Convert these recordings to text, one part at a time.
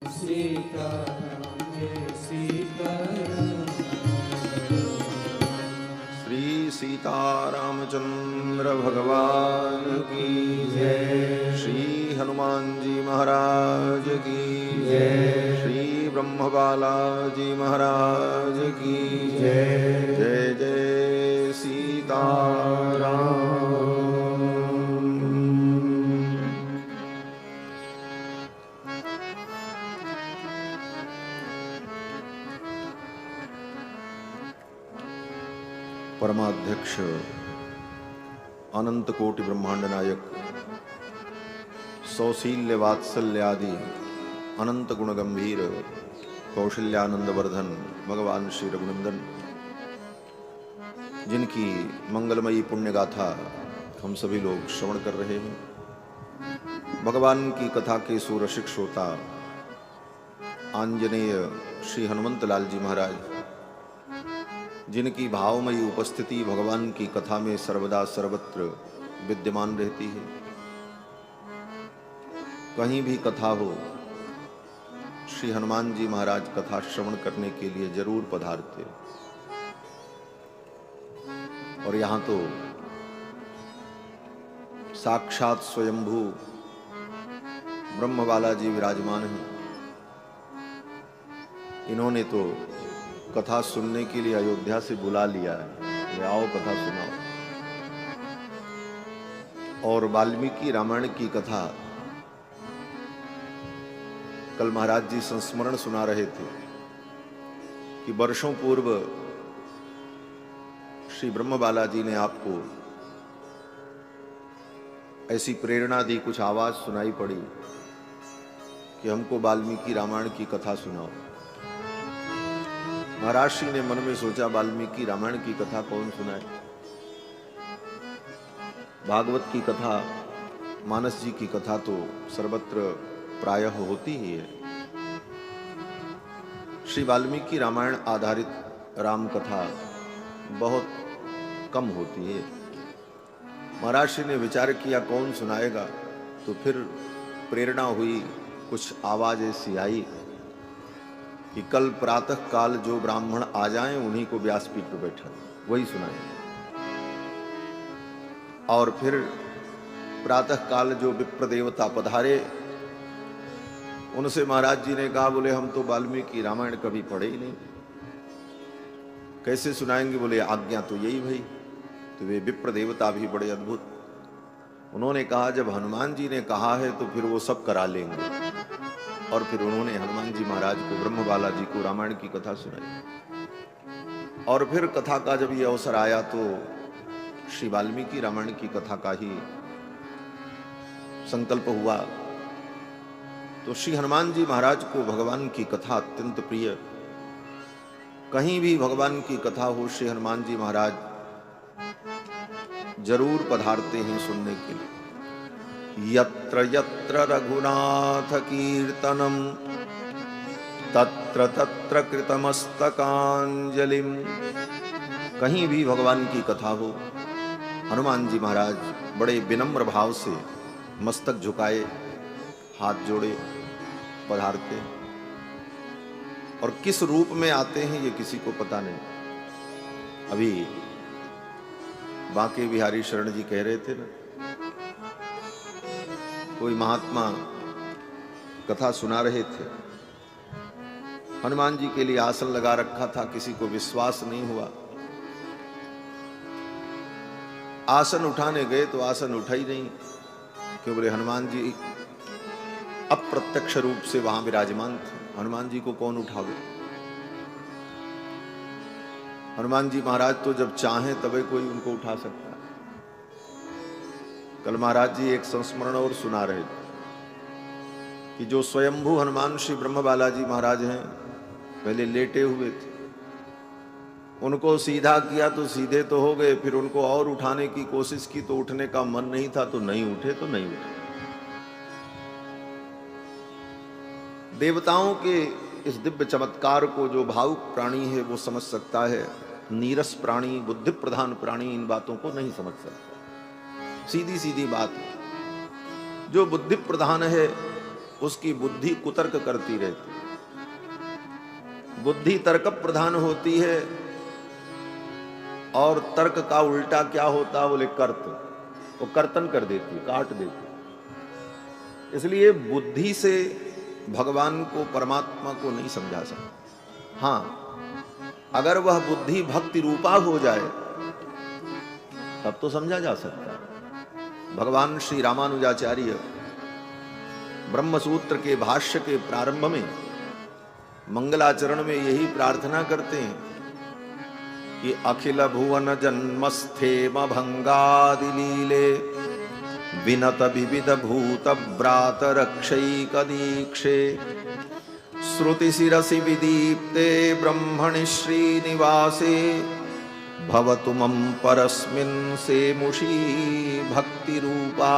सीताराम जय सीताराम। श्री सीतारामचंद्र भगवान की जय। श्री हनुमान जी महाराज की जय। श्री ब्रह्मबाला जी महाराज की जय। जय जय सीताराम। परमाध्यक्ष अनंत कोटि ब्रह्मांड नायक सौशील्य वात्सल्य आदि अनंत गुण गंभीर कौशल्यानंद वर्धन भगवान श्री रघुनंदन, जिनकी मंगलमयी पुण्य गाथा हम सभी लोग श्रवण कर रहे हैं। भगवान की कथा के सुरसिक श्रोता आंजनेय श्री हनुमंत लाल जी महाराज, जिनकी भावमयी उपस्थिति भगवान की कथा में सर्वदा सर्वत्र विद्यमान रहती है। कहीं भी कथा हो, श्री हनुमान जी महाराज कथा श्रवण करने के लिए जरूर पधारते। और यहाँ तो साक्षात स्वयंभू ब्रह्मबाला जी विराजमान हैं। इन्होंने तो कथा सुनने के लिए अयोध्या से बुला लिया है, ले आओ कथा सुनाओ। और वाल्मीकि रामायण की कथा कल महाराज जी संस्मरण सुना रहे थे कि वर्षों पूर्व श्री ब्रह्मबाला जी ने आपको ऐसी प्रेरणा दी, कुछ आवाज सुनाई पड़ी कि हमको वाल्मीकि रामायण की कथा सुनाओ। महाराज श्री ने मन में सोचा, वाल्मीकि रामायण की कथा कौन सुनाए। भागवत की कथा, मानस जी की कथा तो सर्वत्र प्रायः होती ही है। श्री वाल्मीकि रामायण आधारित राम कथा बहुत कम होती है। महाराज श्री ने विचार किया कौन सुनाएगा, तो फिर प्रेरणा हुई, कुछ आवाज ऐसी आई कि कल प्रातः काल जो ब्राह्मण आ जाएं उन्हीं को व्यासपीठ पर बैठा वही सुनाएं। और फिर प्रातः काल जो विप्र देवता पधारे, उनसे महाराज जी ने कहा, बोले हम तो वाल्मीकि रामायण कभी पढ़े ही नहीं, कैसे सुनाएंगे। बोले आज्ञा तो यही भाई। तो वे विप्र देवता भी बड़े अद्भुत, उन्होंने कहा जब हनुमान जी ने कहा है तो फिर वो सब करा लेंगे। और फिर उन्होंने हनुमान जी महाराज को, ब्रह्मबाला जी को रामायण की कथा सुनाई। और फिर कथा का जब ये अवसर आया तो श्री वाल्मीकि रामायण की कथा का ही संकल्प हुआ। तो श्री हनुमान जी महाराज को भगवान की कथा अत्यंत प्रिय। कहीं भी भगवान की कथा हो, श्री हनुमान जी महाराज जरूर पधारते हैं सुनने के लिए। यत्र यत्र रघुनाथ कीर्तनम तत्र तत्र कृतमस्तकांजलिम। कहीं भी भगवान की कथा हो, हनुमान जी महाराज बड़े विनम्र भाव से मस्तक झुकाए, हाथ जोड़े पधारते। और किस रूप में आते हैं ये किसी को पता नहीं। अभी बांके बिहारी शरण जी कह रहे थे ना, कोई महात्मा कथा सुना रहे थे, हनुमान जी के लिए आसन लगा रखा था, किसी को विश्वास नहीं हुआ। आसन उठाने गए तो आसन उठा ही नहीं, क्यों बोले हनुमान जी अप्रत्यक्ष रूप से वहां विराजमान थे, हनुमान जी को कौन उठावे। हनुमान जी महाराज तो जब चाहें तभी कोई उनको उठा सकता है। कल महाराज जी एक संस्मरण और सुना रहे थे कि जो स्वयंभू हनुमान श्री ब्रह्मबाला जी महाराज हैं, पहले लेटे हुए थे, उनको सीधा किया तो सीधे तो हो गए, फिर उनको और उठाने की कोशिश की तो उठने का मन नहीं था, तो नहीं उठे तो नहीं उठे। देवताओं के इस दिव्य चमत्कार को जो भावुक प्राणी है वो समझ सकता है, नीरस प्राणी, बुद्धि प्रधान प्राणी इन बातों को नहीं समझ सकता। सीधी सीधी बात है। जो बुद्धि प्रधान है उसकी बुद्धि कुतर्क करती रहती है। बुद्धि तर्क प्रधान होती है और तर्क का उल्टा क्या होता है? बोले कर्त। वो कर्तन कर देती है, काट देती है। इसलिए बुद्धि से भगवान को, परमात्मा को नहीं समझा सकता। हाँ, अगर वह बुद्धि भक्ति रूपा हो जाए तब तो समझा जा सकता है। भगवान श्री रामानुजाचार्य ब्रह्मसूत्र के भाष्य के प्रारंभ में मंगलाचरण में यही प्रार्थना करते हैं कि अखिल भुवन जन्मस्थेम भंगादिलीले विनत विविध भूत व्रात रक्षैक दीक्षे श्रुति शिरसि विदीप्ते ब्रह्मणि श्रीनिवासे भवतु मम परस्मिन् सेमुषी भक्ति रूपा।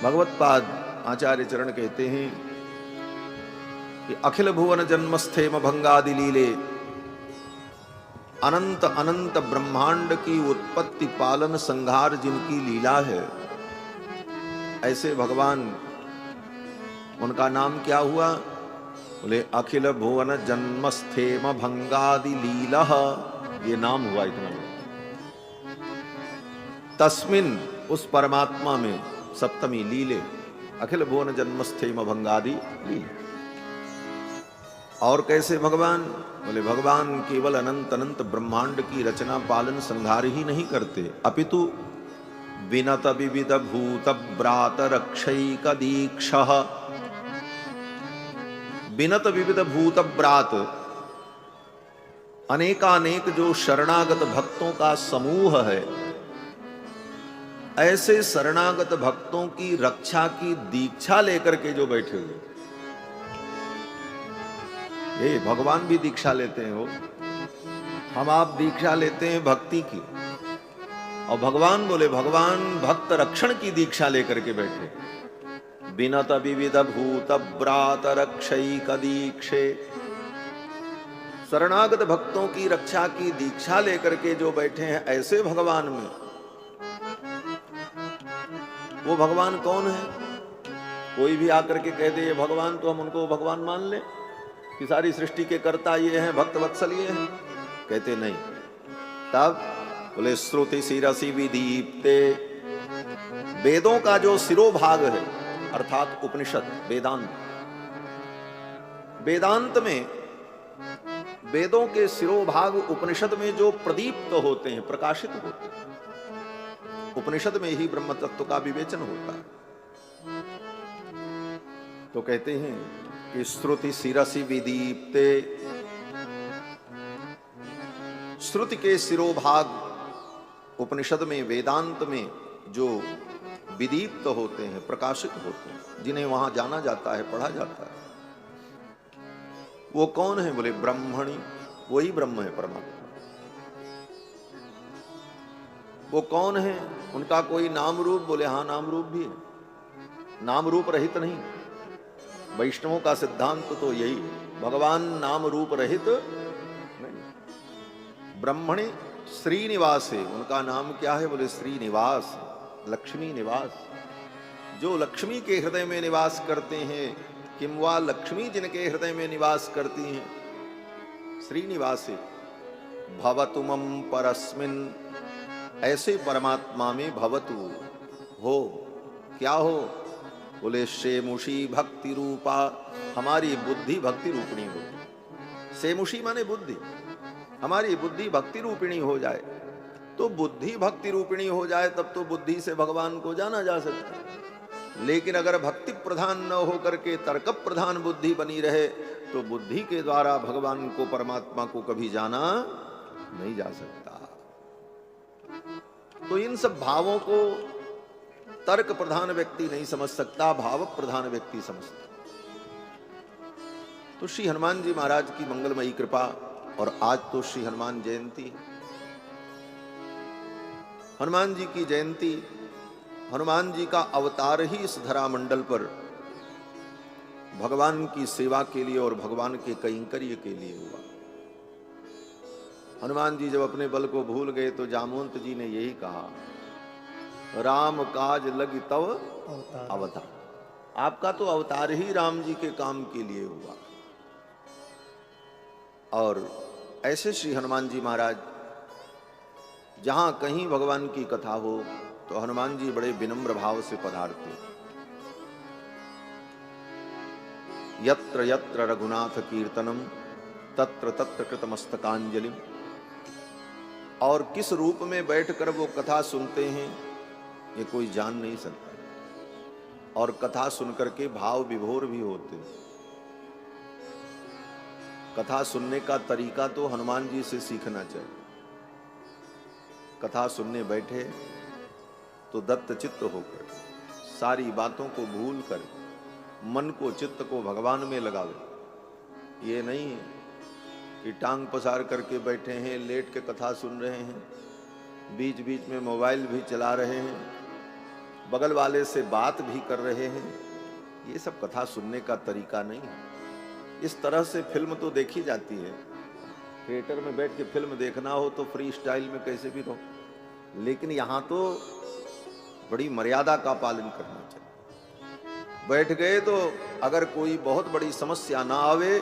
भगवत्पाद आचार्य चरण कहते हैं कि अखिल भुवन जन्मस्थेम भंगादि लीले, अनंत अनंत ब्रह्मांड की उत्पत्ति पालन संहार जिनकी लीला है, ऐसे भगवान, उनका नाम क्या हुआ? बोले अखिल भुवन जन्मस्थेम भंगादि लीला, ये नाम हुआ इतना। तस्मिन, उस परमात्मा में, सप्तमी लीले, अखिल भुवन जन्मस्थेम भंगादि लीले। और कैसे भगवान? बोले भगवान केवल अनंत अनंत ब्रह्मांड की रचना पालन संहार ही नहीं करते, अपितु विनत विविध भूत व्रात रक्षैक दीक्षः। विनत विविध भूत व्रात, अनेकानेक जो शरणागत भक्तों का समूह है, ऐसे शरणागत भक्तों की रक्षा की दीक्षा लेकर के जो बैठे हुए, ये भगवान भी दीक्षा लेते हैं। वो हम आप दीक्षा लेते हैं भक्ति की, और भगवान बोले भगवान भक्त रक्षण की दीक्षा लेकर के बैठे। विनत विविध भूत व्रात रक्षैक दीक्षे, शरणागत भक्तों की रक्षा की दीक्षा लेकर के जो बैठे हैं ऐसे भगवान में, वो भगवान कौन है? कोई भी आकर के कह दे ये भगवान, तो हम उनको भगवान मान ले कि सारी सृष्टि के कर्ता ये हैं, भक्त वत्सल ये हैं? कहते नहीं। तब बोले श्रुति शिरसि विदीप्ते, वेदों का जो सिरोभाग है अर्थात उपनिषद, वेदांत, वेदांत में वेदों के सिरोभाग उपनिषद में जो प्रदीप्त होते हैं, प्रकाशित होते हैं, उपनिषद में ही ब्रह्म तत्व का विवेचन होता है। तो कहते हैं कि श्रुति शिरसि विदीप्ते, श्रुति के सिरोभाग उपनिषद में, वेदांत में जो विदीप्त होते हैं, प्रकाशित होते हैं, जिन्हें वहां जाना जाता है, पढ़ा जाता है, वो कौन है? बोले ब्रह्मणि, वही ब्रह्म है, परमात्मा। वो कौन है? उनका कोई नाम रूप? बोले हाँ, नाम रूप भी है, नाम रूप रहित नहीं। वैष्णवों का सिद्धांत तो यही है, भगवान नाम रूप रहित नहीं। ब्रह्मणि श्रीनिवासे, उनका नाम क्या है? बोले श्रीनिवास, लक्ष्मी निवास। जो लक्ष्मी के हृदय में निवास करते हैं, किंवा लक्ष्मी जिनके हृदय में निवास करती हैं, श्रीनिवासे भवतु मम परस्मिन्, ऐसे परमात्मा में भवतु हो। क्या हो? बोले सेमुषी भक्ति रूपा, हमारी बुद्धि भक्ति रूपिणी हो। सेमुषी माने बुद्धि, हमारी बुद्धि भक्ति रूपिणी हो जाए। तो बुद्धि भक्ति रूपिणी हो जाए तब तो बुद्धि से भगवान को जाना जा सकता है। लेकिन अगर भक्ति प्रधान न होकर के तर्क प्रधान बुद्धि बनी रहे तो बुद्धि के द्वारा भगवान को, परमात्मा को कभी जाना नहीं जा सकता। तो इन सब भावों को तर्क प्रधान व्यक्ति नहीं समझ सकता, भाव प्रधान व्यक्ति समझता। तो श्री हनुमान जी महाराज की मंगलमयी कृपा, और आज तो श्री हनुमान जयंती, हनुमान जी की जयंती, हनुमान जी का अवतार ही इस धरा मंडल पर भगवान की सेवा के लिए और भगवान के कैंकर्य के लिए हुआ। हनुमान जी जब अपने बल को भूल गए तो जामवंत जी ने यही कहा, राम काज लगी तव अवतार। आपका तो अवतार ही राम जी के काम के लिए हुआ। और ऐसे श्री हनुमान जी महाराज जहां कहीं भगवान की कथा हो तो हनुमान जी बड़े विनम्र भाव से पधारते। यत्र यत्र रघुनाथ कीर्तनम तत्र तत्र कृतमस्तकांजलिम। और किस रूप में बैठकर वो कथा सुनते हैं ये कोई जान नहीं सकता। और कथा सुनकर के भाव विभोर भी होते। कथा सुनने का तरीका तो हनुमान जी से सीखना चाहिए। कथा सुनने बैठे तो दत्त चित्त होकर सारी बातों को भूल कर मन को चित्त को भगवान में लगावे। ये नहीं है कि टांग पसार करके बैठे हैं, लेट के कथा सुन रहे हैं, बीच बीच में मोबाइल भी चला रहे हैं, बगल वाले से बात भी कर रहे हैं। ये सब कथा सुनने का तरीका नहीं है। इस तरह से फिल्म तो देखी जाती है, थिएटर में बैठ के फिल्म देखना हो तो फ्री स्टाइल में कैसे भी रहो, लेकिन यहां तो बड़ी मर्यादा का पालन करना चाहिए। बैठ गए तो अगर कोई बहुत बड़ी समस्या ना आवे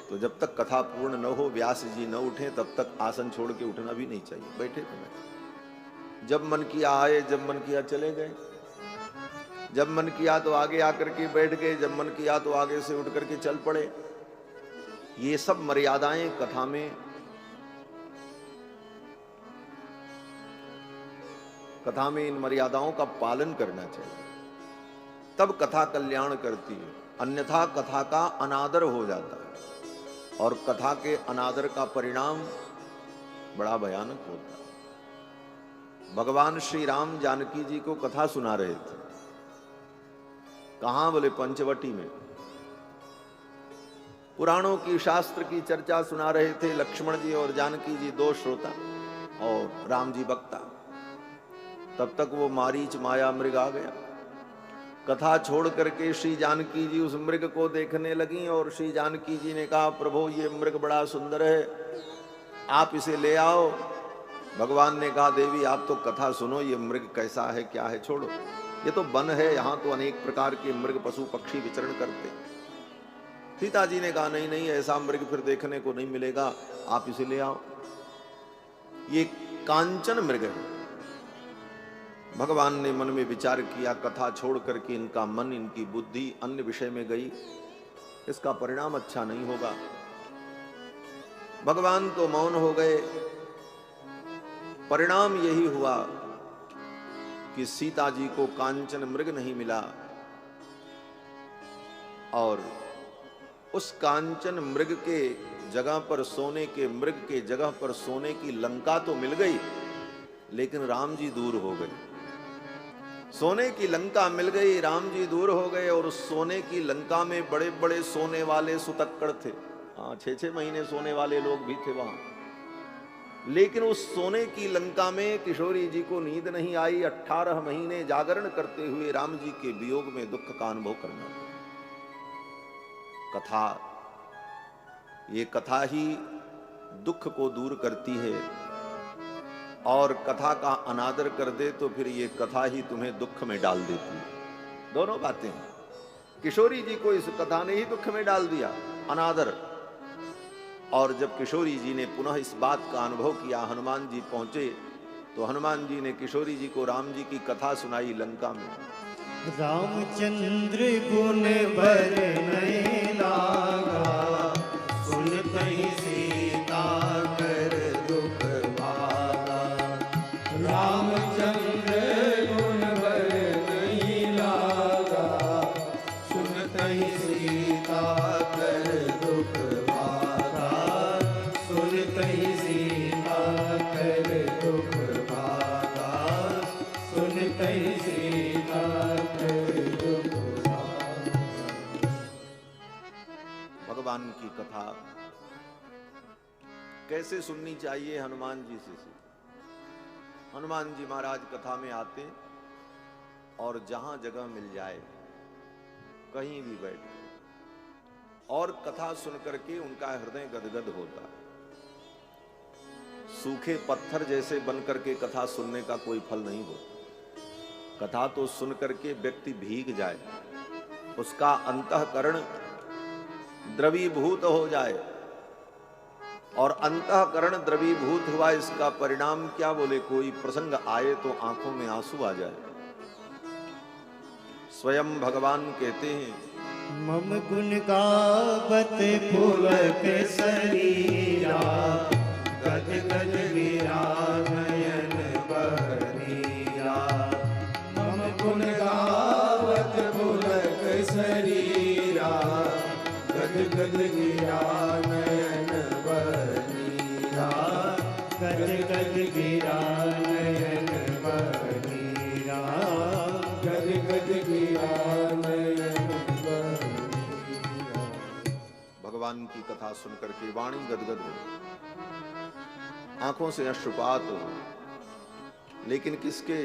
तो जब तक कथा पूर्ण न हो, व्यास जी न उठे, तब तक आसन छोड़ के उठना भी नहीं चाहिए। बैठे तो नहीं, जब मन किया आए, जब मन किया चले गए, जब मन किया तो आगे आकर के बैठ गए, जब मन किया तो आगे से उठ करके चल पड़े। ये सब मर्यादाएं कथा में, इन मर्यादाओं का पालन करना चाहिए, तब कथा कल्याण करती है। अन्यथा कथा का अनादर हो जाता है और कथा के अनादर का परिणाम बड़ा भयानक होता है। भगवान श्री राम जानकी जी को कथा सुना रहे थे। कहां? बोले पंचवटी में। पुराणों की, शास्त्र की चर्चा सुना रहे थे। लक्ष्मण जी और जानकी जी दो श्रोता और राम जी वक्ता। तब तक वो मारीच माया मृग आ गया। कथा छोड़ करके श्री जानकी जी उस मृग को देखने लगी और श्री जानकी जी ने कहा, प्रभु ये मृग बड़ा सुंदर है, आप इसे ले आओ। भगवान ने कहा, देवी आप तो कथा सुनो, ये मृग कैसा है क्या है छोड़ो, ये तो वन है, यहां तो अनेक प्रकार के मृग पशु पक्षी विचरण करते। सीता जी ने कहा, नहीं नहीं ऐसा मृग फिर देखने को नहीं मिलेगा, आप इसे ले आओ। ये कांचन मृग है। भगवान ने मन में विचार किया, कथा छोड़ करके इनका मन, इनकी बुद्धि अन्य विषय में गई, इसका परिणाम अच्छा नहीं होगा। भगवान तो मौन हो गए। परिणाम यही हुआ कि सीता जी को कांचन मृग नहीं मिला और उस कांचन मृग के जगह पर, सोने के मृग के जगह पर सोने की लंका तो मिल गई, लेकिन राम जी दूर हो गए। सोने की लंका मिल गई, राम जी दूर हो गए और उस सोने की लंका में बड़े बड़े सोने वाले सुतक्कड़ थे। हाँ, 6-6 महीने सोने वाले लोग भी थे वहां। लेकिन उस सोने की लंका में किशोरी जी को नींद नहीं आई। 18 महीने जागरण करते हुए राम जी के वियोग में दुख का अनुभव करना। कथा, ये कथा ही दुख को दूर करती है और कथा का अनादर कर दे तो फिर ये कथा ही तुम्हें दुख में डाल देती है। दोनों बातें हैं। किशोरी जी को इस कथा ने ही दुख में डाल दिया, अनादर। और जब किशोरी जी ने पुनः इस बात का अनुभव किया, हनुमान जी पहुंचे तो हनुमान जी ने किशोरी जी को राम जी की कथा सुनाई लंका में। रामचंद्र गुण बरनए लागा, सुनतहि सीता कर दुख भागा। रामचंद्र गुण बरनए लागा, सुनतहि सीता कर दुख भागा। सुनतहि सीता कर दुख भागा। सुनतहि सीता भगवान की कथा कैसे सुननी चाहिए, हनुमान जी से सीख। हनुमान जी महाराज कथा में आते और जहां जगह मिल जाए कहीं भी बैठ और कथा सुन करके उनका हृदय गदगद होता। सूखे पत्थर जैसे बन करके कथा सुनने का कोई फल नहीं होता। कथा तो सुन करके व्यक्ति भीग जाए, उसका अंतःकरण द्रवीभूत हो जाए। और अंतःकरण द्रवीभूत हुआ, इसका परिणाम क्या? बोले कोई प्रसंग आए तो आंखों में आंसू आ जाए। स्वयं भगवान कहते हैं, मम गुण गावत पुलक शरीरा, गद गद गिरा नयन बहरीरा। मम गुण गावत पुलक शरीरा, गद गद गिरा नयन बहरीरा। गद गद गिरा नयन बहरीरा, गद गद गिरा नयन बहरीरा। भगवान की कथा सुनकर के वाणी गदगद हो, आंखों से अश्रुपात हो। लेकिन किसके?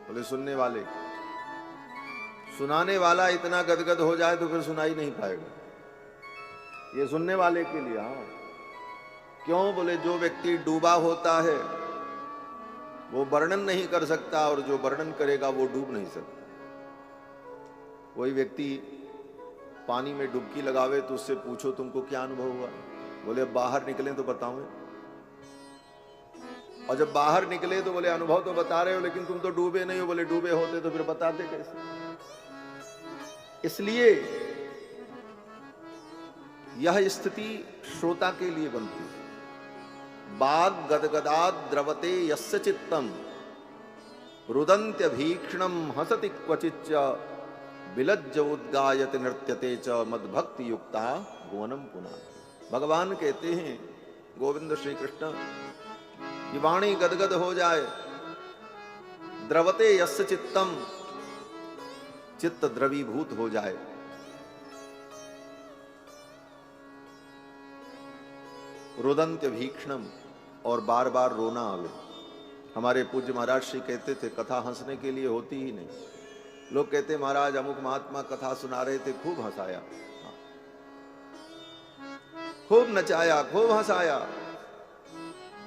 बोले सुनने वाले। सुनाने वाला इतना गदगद हो जाए तो फिर सुनाई नहीं पाएगा। ये सुनने वाले के लिए। हाँ, क्यों? बोले जो व्यक्ति डूबा होता है वो वर्णन नहीं कर सकता, और जो वर्णन करेगा वो डूब नहीं सकता। कोई व्यक्ति पानी में डुबकी लगावे तो उससे पूछो तुमको क्या अनुभव हुआ? बोले अब बाहर निकले तो बताओ। और जब बाहर निकले तो बोले अनुभव तो बता रहे हो, लेकिन तुम तो डूबे नहीं हो। बोले डूबे होते तो फिर बताते कैसे? इसलिए यह स्थिति श्रोता के लिए बनती है। बाग गदगदाद द्रवते यस्य चित्तम, रुदन्त्य भीक्षणम हसति क्वचिच्च, विलज्ज उद्गायत नृत्यते च मद्भक्ति युक्ता भुवनम पुनः। भगवान कहते हैं, गोविंद श्री कृष्ण, ये वाणी गदगद हो जाए। द्रवते यस्य चित्तम, चित्त द्रवीभूत हो जाए। रुदन्त्य भीक्षणम, और बार बार रोना आवे। हमारे पूज्य महाराज श्री कहते थे, कथा हंसने के लिए होती ही नहीं। लोग कहते महाराज अमुक महात्मा कथा सुना रहे थे, खूब हंसाया, खूब नचाया, खूब हंसाया।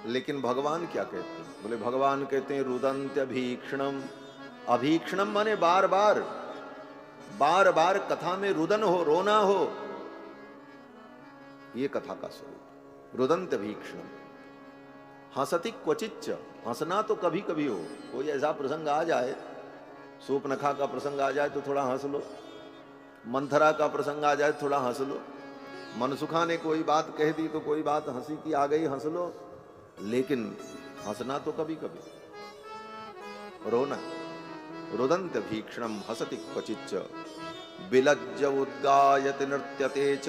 लेकिन भगवान क्या कहते हैं? बोले भगवान कहते हैं रुदन्त्य भीक्षणम। अभीक्षणम माने बार बार, बार बार कथा में रुदन हो, रोना हो। ये कथा का स्वरूप। रुदन्त्य भीक्षणम। हंसति क्वचिच्च, हंसना तो कभी कभी हो। कोई ऐसा प्रसंग आ जाए, सूपनखा का प्रसंग आ जाए तो थोड़ा हंस लो, मंथरा का प्रसंग आ जाए थोड़ा हंस लो, मनसुखा ने कोई बात कह दी तो कोई बात हंसी की आ गई, हंस लो। लेकिन हंसना तो कभी कभी। रोना रुदन्त्य भीक्षणम हसति क्वचिच्च, विलज्ज उद्गायत नृत्यते च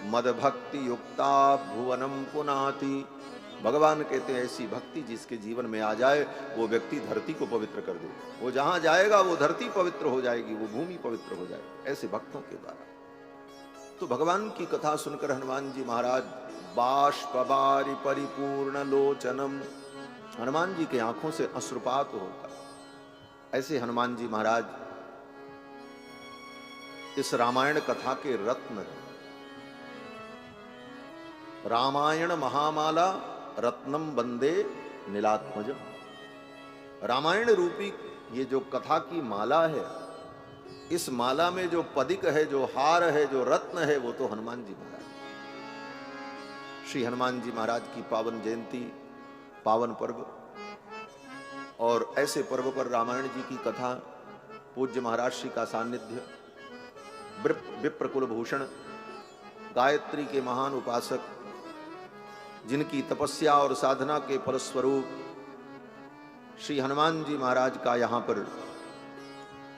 मदभक्ति युक्ता भुवनम पुनाति। भगवान कहते हैं ऐसी भक्ति जिसके जीवन में आ जाए वो व्यक्ति धरती को पवित्र कर दे। वो जहां जाएगा वो धरती पवित्र हो जाएगी, वो भूमि पवित्र हो जाएगी, ऐसे भक्तों के द्वारा। तो भगवान की कथा सुनकर हनुमान जी महाराज बाष्पबारि परिपूर्ण लोचनम, हनुमान जी के आंखों से अश्रुपात होता। ऐसे हनुमान जी महाराज इस रामायण कथा के रत्न हैं। रामायण महामाला रत्नम वंदे नीलात्मजम। रामायण रूपी ये जो कथा की माला है, इस माला में जो पदिक है, जो हार है, जो रत्न है, वो तो हनुमान जी महाराज। श्री हनुमान जी महाराज की पावन जयंती, पावन पर्व, और ऐसे पर्व पर रामायण जी की कथा, पूज्य महाराज श्री का सानिध्य, विप्र कुलभूषण, गायत्री के महान उपासक, जिनकी तपस्या और साधना के फलस्वरूप श्री हनुमान जी महाराज का यहाँ पर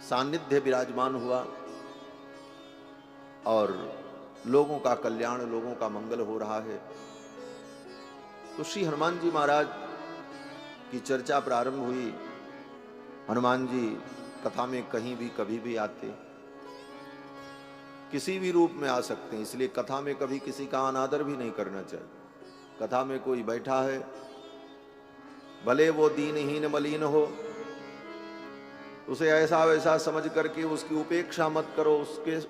सानिध्य विराजमान हुआ और लोगों का कल्याण, लोगों का मंगल हो रहा है। तो श्री हनुमान जी महाराज की चर्चा प्रारंभ हुई। हनुमान जी कथा में कहीं भी कभी भी आते, किसी भी रूप में आ सकते हैं, इसलिए कथा में कभी किसी का अनादर भी नहीं करना चाहिए। कथा में कोई बैठा है, भले वो दीनहीन मलिन हो, उसे ऐसा वैसा समझ करके उसकी उपेक्षा मत करो,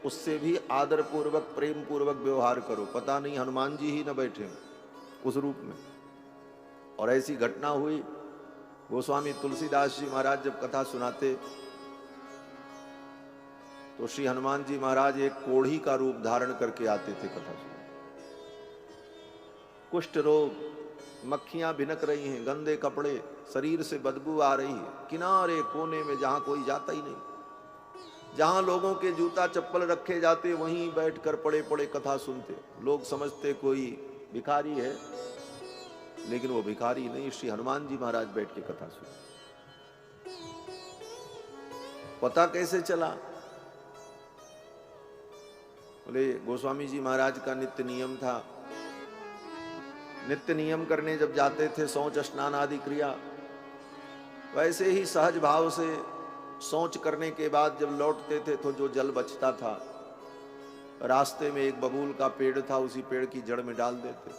उससे भी आदर पूर्वक प्रेम पूर्वक व्यवहार करो। पता नहीं हनुमान जी ही न बैठे उस रूप में। और ऐसी घटना हुई, गोस्वामी तुलसीदास जी महाराज जब कथा सुनाते तो श्री हनुमान जी महाराज एक कोढ़ी का रूप धारण करके आते थे कथा सुनने। कुष्ठ रोग, मक्खियां भिनक रही हैं, गंदे कपड़े, शरीर से बदबू आ रही है, किनारे कोने में जहां कोई जाता ही नहीं, जहां लोगों के जूता चप्पल रखे जाते वहीं बैठकर पड़े पड़े कथा सुनते। लोग समझते कोई भिखारी है, लेकिन वो भिखारी नहीं, श्री हनुमान जी महाराज बैठ के कथा सुनते। पता कैसे चला? बोले गोस्वामी जी महाराज का नित्य नियम था, नित्य नियम करने जब जाते थे, शौच स्नान आदि क्रिया, वैसे ही सहज भाव से शौच करने के बाद जब लौटते थे तो जो जल बचता था, रास्ते में एक बबूल का पेड़ था, उसी पेड़ की जड़ में डाल देते।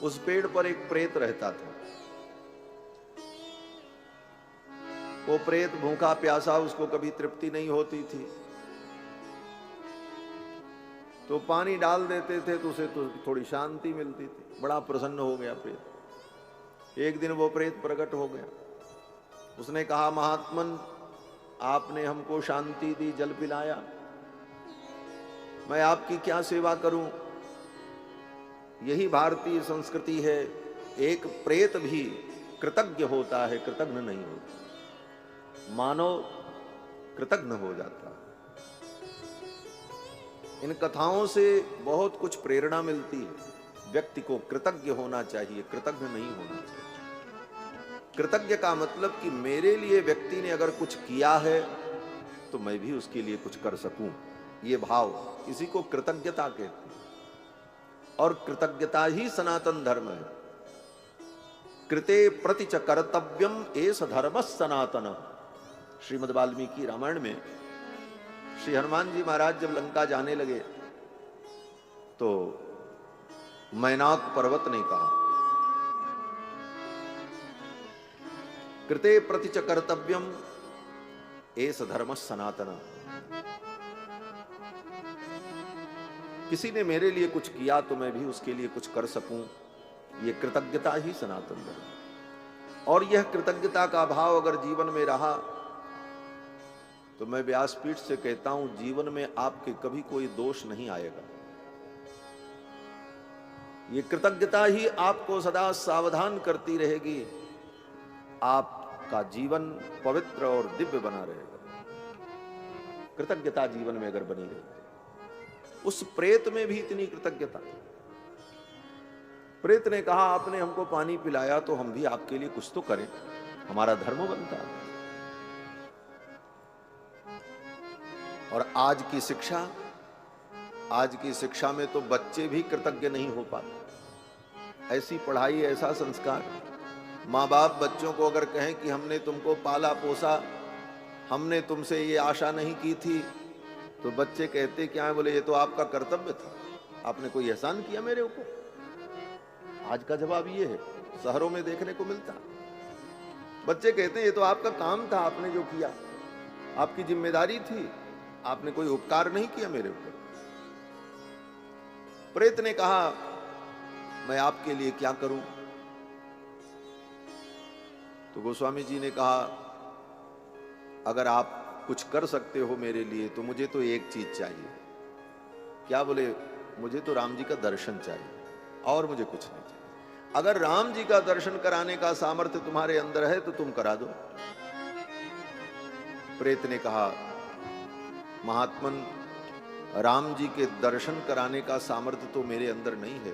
उस पेड़ पर एक प्रेत रहता था। वो प्रेत भूखा प्यासा, उसको कभी तृप्ति नहीं होती थी, तो पानी डाल देते थे तो उसे तो थोड़ी शांति मिलती थी। बड़ा प्रसन्न हो गया प्रेत। एक दिन वो प्रेत प्रकट हो गया। उसने कहा, महात्मन आपने हमको शांति दी, जल पिलाया, मैं आपकी क्या सेवा करूं? यही भारतीय संस्कृति है, एक प्रेत भी कृतज्ञ होता है, कृतज्ञ नहीं होता। मानव कृतज्ञ हो जाता है। इन कथाओं से बहुत कुछ प्रेरणा मिलती है। व्यक्ति को कृतज्ञ होना चाहिए, कृतज्ञ नहीं होना चाहिए। कृतज्ञ का मतलब कि मेरे लिए व्यक्ति ने अगर कुछ किया है तो मैं भी उसके लिए कुछ कर सकूं, ये भाव, इसी को कृतज्ञता कहते हैं। और कृतज्ञता ही सनातन धर्म है। कृते प्रति च कर्तव्यम एष धर्म सनातन। श्रीमद् वाल्मीकि रामायण में श्री हनुमान जी महाराज जब लंका जाने लगे तो मैनाक पर्वत ने कहा, कृते प्रति च कर्तव्यम एष धर्म सनातन। किसी ने मेरे लिए कुछ किया तो मैं भी उसके लिए कुछ कर सकूं, ये कृतज्ञता ही सनातन धर्म। और यह कृतज्ञता का भाव अगर जीवन में रहा तो मैं व्यासपीठ से कहता हूं, जीवन में आपके कभी कोई दोष नहीं आएगा। ये कृतज्ञता ही आपको सदा सावधान करती रहेगी, आपका जीवन पवित्र और दिव्य बना रहेगा। कृतज्ञता जीवन में अगर बनी रहेगी। उस प्रेत में भी इतनी कृतज्ञता। प्रेत ने कहा, आपने हमको पानी पिलाया तो हम भी आपके लिए कुछ तो करें, हमारा धर्म बनता है। और आज की शिक्षा में तो बच्चे भी कृतज्ञ नहीं हो पाते। ऐसी पढ़ाई, ऐसा संस्कार। माँ बाप बच्चों को अगर कहें कि हमने तुमको पाला पोसा, हमने तुमसे ये आशा नहीं की थी, तो बच्चे कहते क्या है? बोले ये तो आपका कर्तव्य था, आपने कोई एहसान किया मेरे ऊपर। आज का जवाब ये है, शहरों में देखने को मिलता। बच्चे कहते हैं ये तो आपका काम था, आपने जो किया, आपकी जिम्मेदारी थी, आपने कोई उपकार नहीं किया मेरे ऊपर। प्रेत ने कहा, मैं आपके लिए क्या करूं? तो गोस्वामी जी ने कहा, अगर आप कुछ कर सकते हो मेरे लिए तो मुझे तो एक चीज चाहिए। क्या? बोले मुझे तो राम जी का दर्शन चाहिए और मुझे कुछ नहीं चाहिए। अगर राम जी का दर्शन कराने का सामर्थ्य तुम्हारे अंदर है तो तुम करा दो। प्रेत ने कहा, महात्मन राम जी के दर्शन कराने का सामर्थ्य तो मेरे अंदर नहीं है।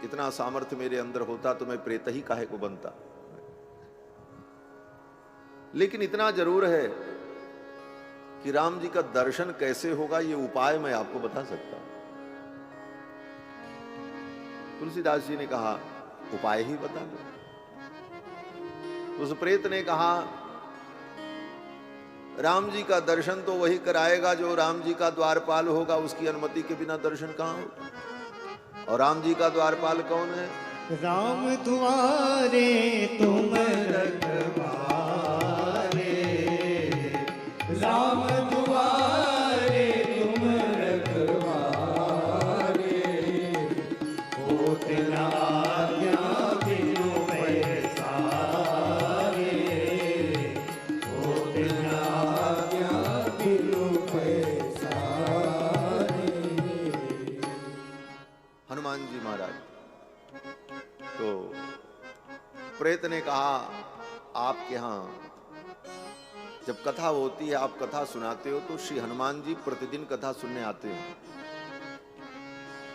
इतना सामर्थ्य मेरे अंदर होता तो मैं प्रेत ही काहे को बनता। लेकिन इतना जरूर है कि राम जी का दर्शन कैसे होगा, ये उपाय मैं आपको बता सकता हूं। तुलसीदास जी ने कहा, उपाय ही बता दो। उस प्रेत ने कहा, राम जी का दर्शन तो वही कराएगा जो राम जी का द्वारपाल होगा, उसकी अनुमति के बिना दर्शन कहां होगा। और राम जी का द्वारपाल कौन है? राम द्वारे तुम रखवारे, राम द्वारे तुम रखवारे, होत न आज्ञा बिनु पैसारे, प्रेत ने कहा, आपके यहाँ जब कथा होती है, आप कथा सुनाते हो, तो श्री हनुमान जी प्रतिदिन कथा सुनने आते हैं?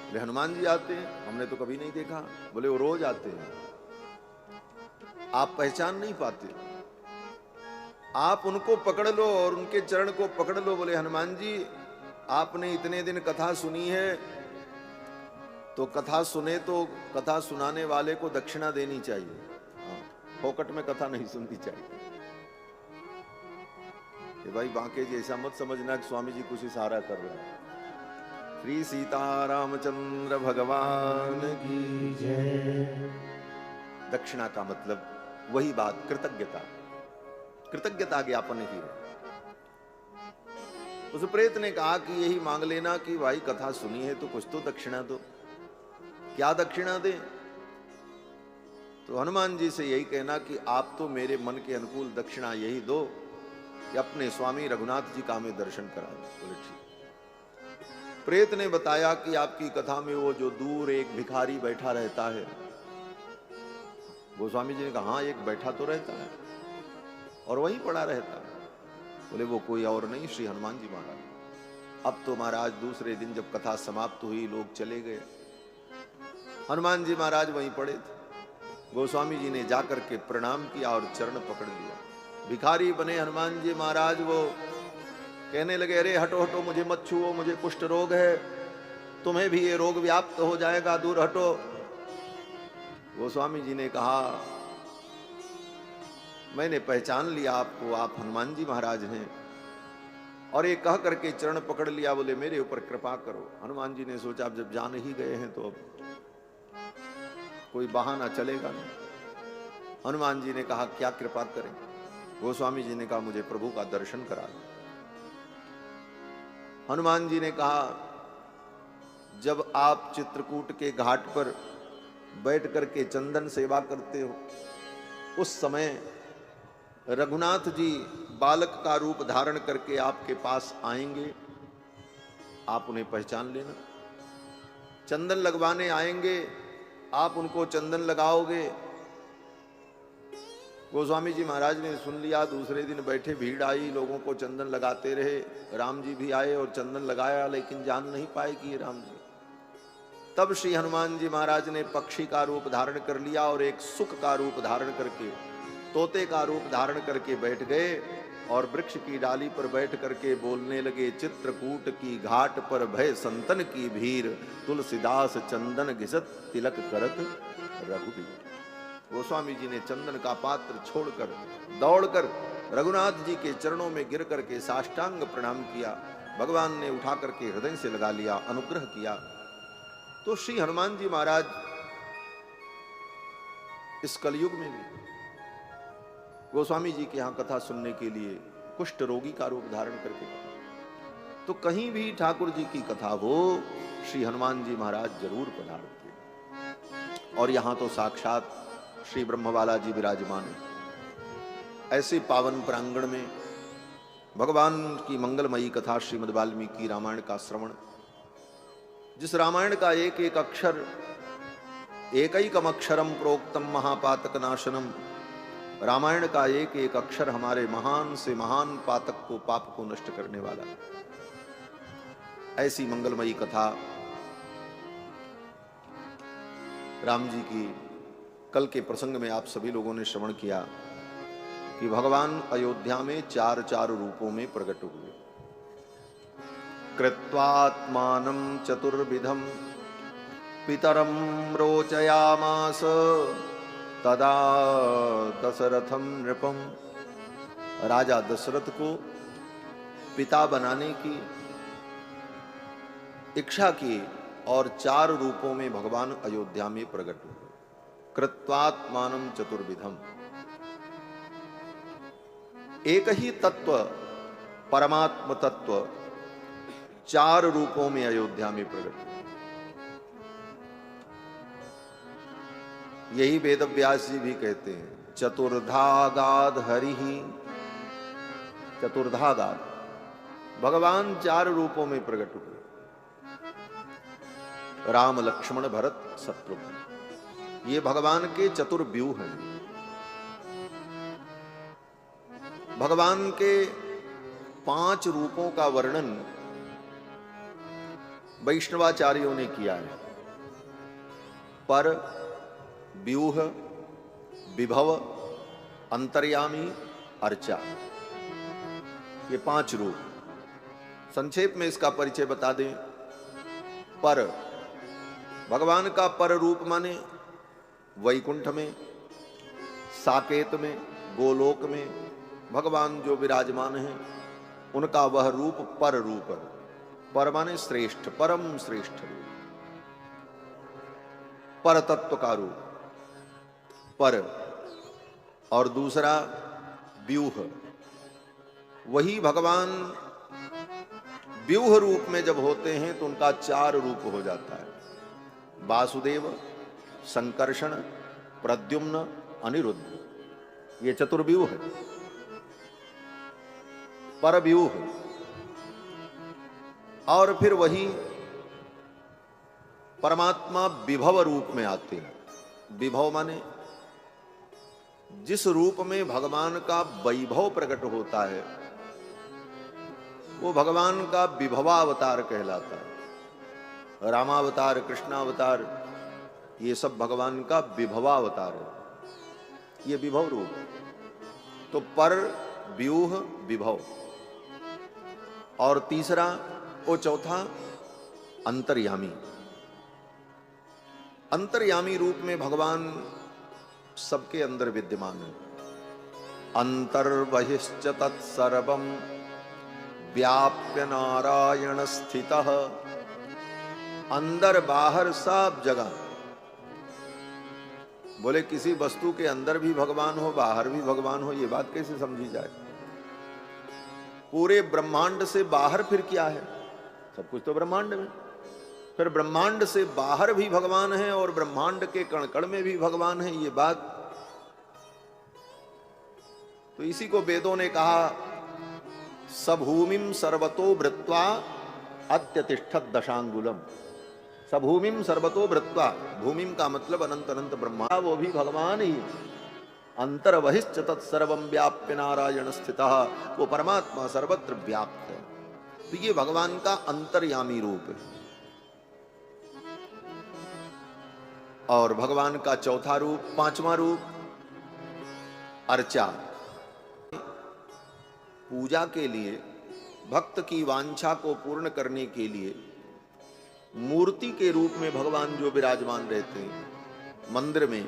बोले हनुमान जी आते हैं, हमने तो कभी नहीं देखा। बोले वो रोज आते हैं, आप पहचान नहीं पाते, आप उनको पकड़ लो और उनके चरण को पकड़ लो। बोले हनुमान जी, आपने इतने दिन कथा सुनी है, तो कथा सुने तो कथा सुनाने वाले को दक्षिणा देनी चाहिए, फोकट में कथा नहीं सुननी चाहिए। कि भाई बांके जी ऐसा मत समझना कि स्वामी जी कुछ इशारा कर रहे हैं। श्री सीतारामचंद्र भगवान की जय। दक्षिणा का मतलब वही बात, कृतज्ञता, कृतज्ञता ज्ञापन ही है। उस प्रेत ने कहा कि यही मांग लेना कि भाई कथा सुनी है तो कुछ तो दक्षिणा दो। क्या दक्षिणा दे? तो हनुमान जी से यही कहना कि आप तो मेरे मन के अनुकूल दक्षिणा यही दो कि अपने स्वामी रघुनाथ जी का हमें दर्शन करा दो। बोले ठीक। प्रेत ने बताया कि आपकी कथा में वो जो दूर एक भिखारी बैठा रहता है, गोस्वामी जी ने कहा हाँ एक बैठा तो रहता है और वहीं पड़ा रहता है। बोले वो कोई और नहीं, श्री हनुमान जी महाराज। अब तो महाराज दूसरे दिन जब कथा समाप्त हुई, लोग चले गए, हनुमान जी महाराज वहीं पड़े थे। गोस्वामी जी ने जाकर के प्रणाम किया और चरण पकड़ लिया। भिखारी बने हनुमान जी महाराज, वो कहने लगे अरे हटो हटो, मुझे मत छुओ, मुझे कुष्ठ रोग है, तुम्हें भी ये रोग व्याप्त हो जाएगा, दूर हटो। गोस्वामी जी ने कहा मैंने पहचान लिया आपको, आप हनुमान जी महाराज हैं। और ये कह करके चरण पकड़ लिया। बोले मेरे ऊपर कृपा करो। हनुमान जी ने सोचा अब जब जान ही गए हैं तो कोई बहाना चलेगा नहीं। हनुमान जी ने कहा क्या कृपा करें? गोस्वामी जी ने कहा मुझे प्रभु का दर्शन करा दो। हनुमान जी ने कहा जब आप चित्रकूट के घाट पर बैठ करके चंदन सेवा करते हो, उस समय रघुनाथ जी बालक का रूप धारण करके आपके पास आएंगे, आप उन्हें पहचान लेना। चंदन लगवाने आएंगे, आप उनको चंदन लगाओगे। गोस्वामी जी महाराज ने सुन लिया। दूसरे दिन बैठे, भीड़ आई, लोगों को चंदन लगाते रहे। राम जी भी आए और चंदन लगाया, लेकिन जान नहीं पाए कि ये राम जी। तब श्री हनुमान जी महाराज ने पक्षी का रूप धारण कर लिया और एक सुख का रूप धारण करके, तोते का रूप धारण करके बैठ गए और वृक्ष की डाली पर बैठ करके बोलने लगे, चित्रकूट की घाट पर भय संतन की भीड़, तुलसीदास चंदन घिसत तिलक करत रघुबीर। गोस्वामी जी ने चंदन का पात्र छोड़कर दौड़कर रघुनाथ जी के चरणों में गिर करके साष्टांग प्रणाम किया। भगवान ने उठा करके हृदय से लगा लिया, अनुग्रह किया। तो श्री हनुमान जी महाराज इस कलयुग में भी गोस्वामी जी के यहां कथा सुनने के लिए कुष्ठ रोगी का रूप धारण करके, तो कहीं भी ठाकुर जी की कथा हो, श्री हनुमान जी महाराज जरूर पधारते। और यहां तो साक्षात श्री ब्रह्मवाला जी विराजमान है। ऐसे पावन प्रांगण में भगवान की मंगलमयी कथा श्रीमद् वाल्मीकि रामायण का श्रवण, जिस रामायण का एक एक अक्षर एकैकम अक्षरम प्रोक्तम महापातक नाशनम, रामायण का एक एक अक्षर हमारे महान से महान पातक को, पाप को नष्ट करने वाला। ऐसी मंगलमयी कथा राम जी की कल के प्रसंग में आप सभी लोगों ने श्रवण किया कि भगवान अयोध्या में चार चार रूपों में प्रकट हुए। कृत्वात्मानं चतुर्विधम पितरम रोचयामास तदा दशरथम नृपम। राजा दशरथ को पिता बनाने की इच्छा की और चार रूपों में भगवान अयोध्या में प्रकट हुए। कृत्वात्मानं चतुर्विधम, एक ही तत्व परमात्म तत्व चार रूपों में अयोध्या में प्रकट हुए। यही वेदव्यास जी भी कहते हैं, चतुर्धागाद हरिहि। चतुर्धागाद, भगवान चार रूपों में प्रकट हुए। राम लक्ष्मण भरत शत्रुघ्न, ये भगवान के चतुर्व्यूह हैं। भगवान के 5 रूपों का वर्णन वैष्णवाचार्यों ने किया है। पर, व्यूह, विभव, अंतर्यामी, अर्चा, ये 5 रूप। संक्षेप में इसका परिचय बता दें। पर, भगवान का पर रूप माने वैकुंठ में, साकेत में, गोलोक में भगवान जो विराजमान हैं उनका वह रूप पर रूप है। पर माने श्रेष्ठ, परम श्रेष्ठ रूप, पर तत्व का रूप पर। और दूसरा व्यूह, वही भगवान व्यूह रूप में जब होते हैं तो उनका 4 रूप हो जाता है। वासुदेव, संकर्षण, प्रद्युम्न, अनिरुद्ध, ये चतुर्व्यूह है। पर व्यूह, और फिर वही परमात्मा विभव रूप में आते हैं। विभव माने जिस रूप में भगवान का वैभव प्रकट होता है वो भगवान का विभवावतार कहलाता है। रामावतार, कृष्णावतार, ये सब भगवान का विभवावतार है, ये विभव रूप है। तो पर, व्यूह, विभव। और तीसरा वो चौथा अंतर्यामी। अंतर्यामी रूप में भगवान सबके अंदर विद्यमान है। अंतर्बहिश्च तत्सर्वं व्याप्य नारायण स्थितः। अंदर बाहर सब जगह। बोले किसी वस्तु के अंदर भी भगवान हो, बाहर भी भगवान हो, ये बात कैसे समझी जाए? पूरे ब्रह्मांड से बाहर फिर क्या है? सब कुछ तो ब्रह्मांड में। फिर ब्रह्मांड से बाहर भी भगवान है और ब्रह्मांड के कण कण में भी भगवान है, ये बात तो इसी को वेदों ने कहा सभूमिम सर्वतो भृत्वा अत्यतिष्ठत दशांगुलम। सभूमिम सर्वतो भृत्वा, भूमिम का मतलब अनंत अनंत ब्रह्मांड, वो भी भगवान ही। अंतर्बहिश्च तत्सर्वं व्याप्य नारायण स्थितः, वो परमात्मा सर्वत्र व्याप्त है। तो ये भगवान का अंतर्यामी रूप है। और भगवान का चौथा रूप, 5वां रूप अर्चा। पूजा के लिए, भक्त की वांछा को पूर्ण करने के लिए मूर्ति के रूप में भगवान जो विराजमान रहते हैं, मंदिर में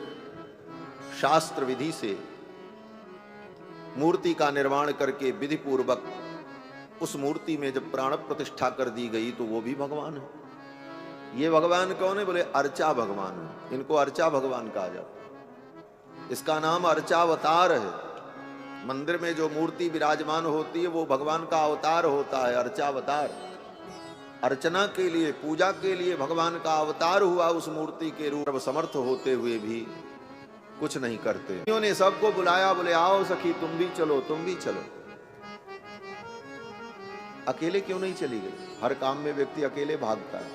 शास्त्र विधि से मूर्ति का निर्माण करके विधि पूर्वक उस मूर्ति में जब प्राण प्रतिष्ठा कर दी गई तो वो भी भगवान है। ये भगवान कौन है? बोले अर्चा भगवान है। इनको अर्चा भगवान कहा जाता है। इसका नाम अर्चावतार है। मंदिर में जो मूर्ति विराजमान होती है वो भगवान का अवतार होता है, अर्चावतार। अर्चना के लिए, पूजा के लिए भगवान का अवतार हुआ उस मूर्ति के रूप। समर्थ होते हुए भी कुछ नहीं करते। उन्होंने सबको बुलाया, बोले आओ सखी तुम भी चलो, तुम भी चलो। अकेले क्यों नहीं चली गई? हर काम में व्यक्ति अकेले भागता है,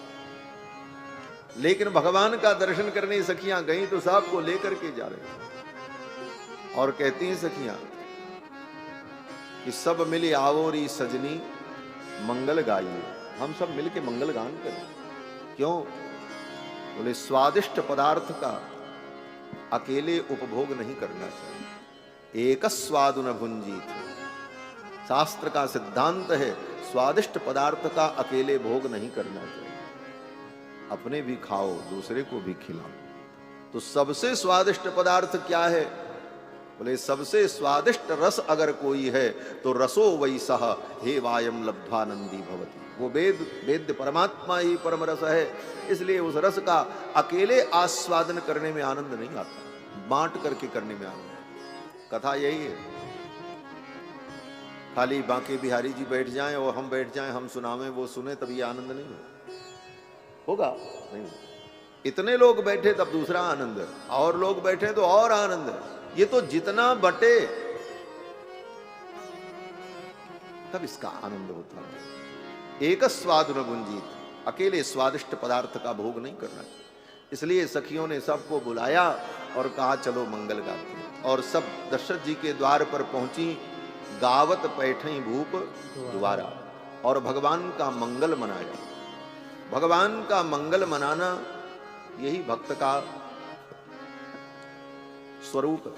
लेकिन भगवान का दर्शन करने सखियां गई तो सबको लेकर के जा रहे। और कहती हैं सखियां कि सब मिली आवोरी सजनी मंगल गाइए। हम सब मिलके मंगल गान करें। क्यों? बोले स्वादिष्ट पदार्थ का अकेले उपभोग नहीं करना चाहिए। एक स्वादु न भुंजीत। शास्त्र का सिद्धांत है स्वादिष्ट पदार्थ का अकेले भोग नहीं करना चाहिए। अपने भी खाओ, दूसरे को भी खिलाओ। तो सबसे स्वादिष्ट पदार्थ क्या है? बोले सबसे स्वादिष्ट रस अगर कोई है तो रसो वैसह हे वायम लब्ध्वानंदी भवति। वो वेद्य परमात्मा ही परम रस है। इसलिए उस रस का अकेले आस्वादन करने में आनंद नहीं आता, बांट करके करने में आनंद। कथा यही है। खाली बांके बिहारी जी बैठ जाएं और हम बैठ जाएं, हम सुनावें, वो सुने, तब ये आनंद नहीं होगा। नहीं, इतने लोग बैठे तब दूसरा आनंद है, और लोग बैठे तो और आनंद है। ये तो जितना बटे तब इसका आनंद होता है। एक स्वाद न गुंजीत, अकेले स्वादिष्ट पदार्थ का भोग नहीं करना। इसलिए सखियों ने सबको बुलाया और कहा चलो मंगल गाते हैं। और सब दशरथ जी के द्वार पर पहुंची, गावत पैठई भूप द्वारा, और भगवान का मंगल मनाया। भगवान का मंगल मनाना यही भक्त का स्वरूप है।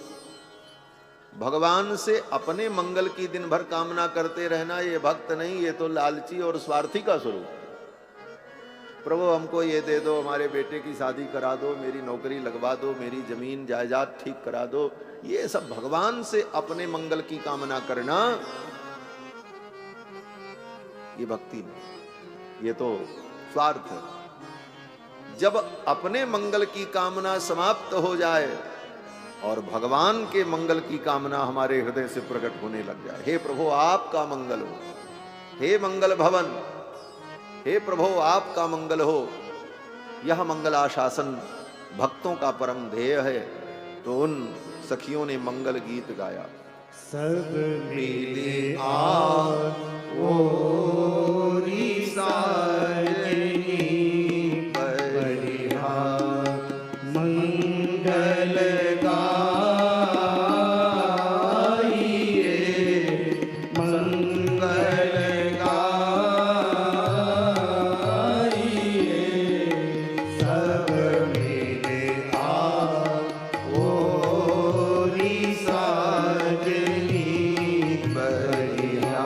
भगवान से अपने मंगल की दिन भर कामना करते रहना ये भक्त नहीं, ये तो लालची और स्वार्थी का स्वरूप है। प्रभु हमको ये दे दो, हमारे बेटे की शादी करा दो, मेरी नौकरी लगवा दो, मेरी जमीन जायदाद ठीक करा दो, ये सब भगवान से अपने मंगल की कामना करना ये भक्ति नहीं, ये तो स्वार्थ है। जब अपने मंगल की कामना समाप्त हो जाए और भगवान के मंगल की कामना हमारे हृदय से प्रकट होने लग जाए, हे प्रभु आपका मंगल हो, हे मंगल भवन, हे प्रभु आपका मंगल हो, यह मंगलाशासन भक्तों का परम ध्येय है। तो उन सखियों ने मंगल गीत गाया। सब मिले ओरी साजनी बढ़िया मंगल गाइए, मंगल गाइए, सब मिले ओरी साजनी बढ़िया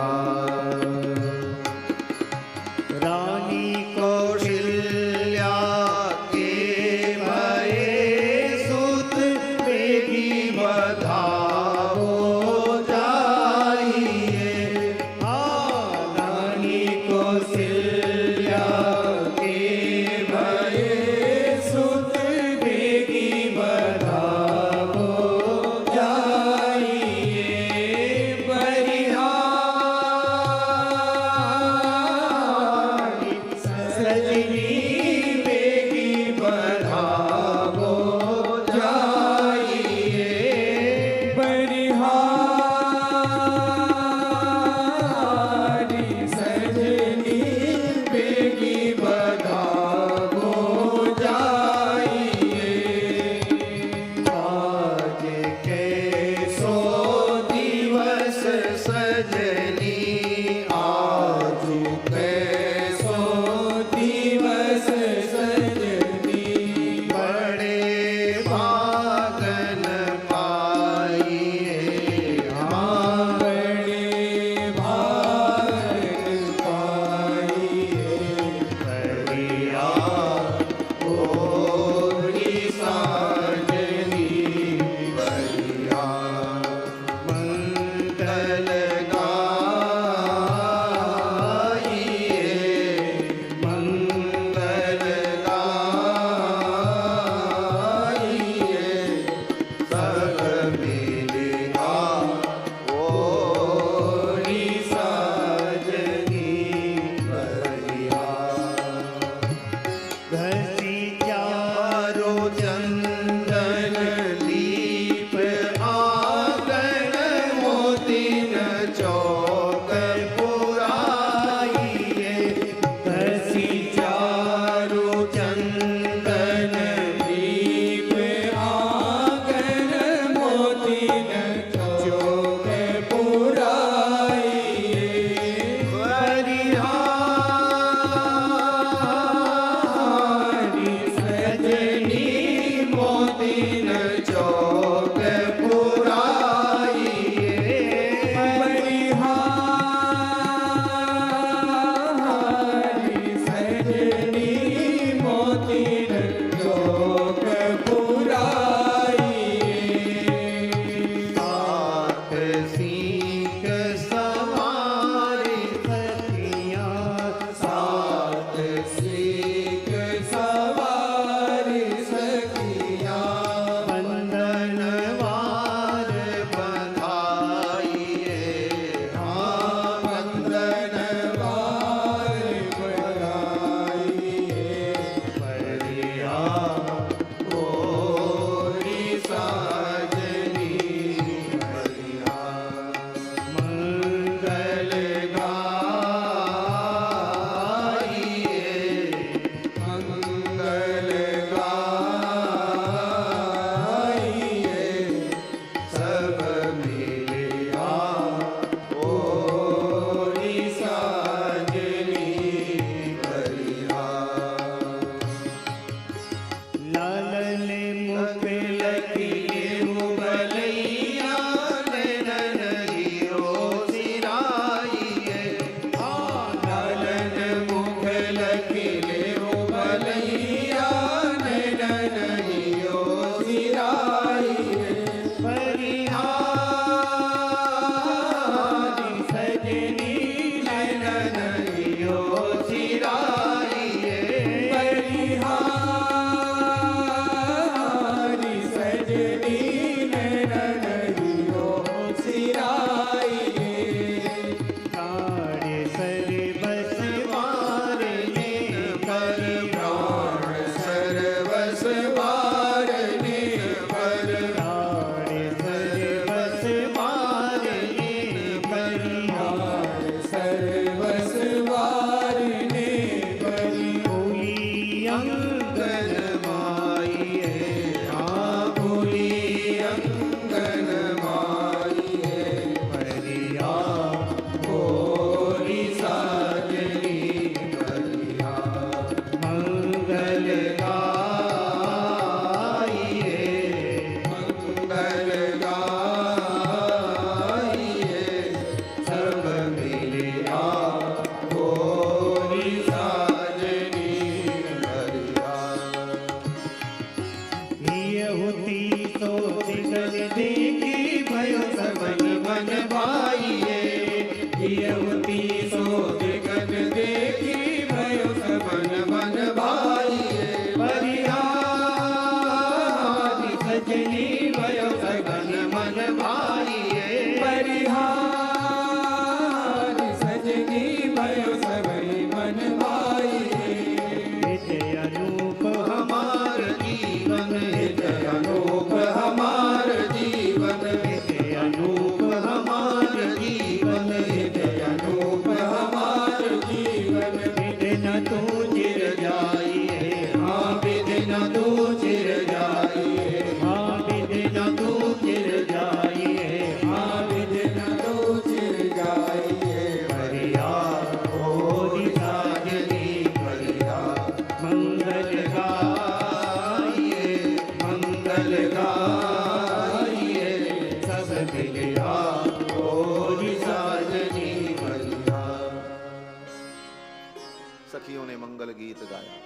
सखियों ने मंगल गीत गाया।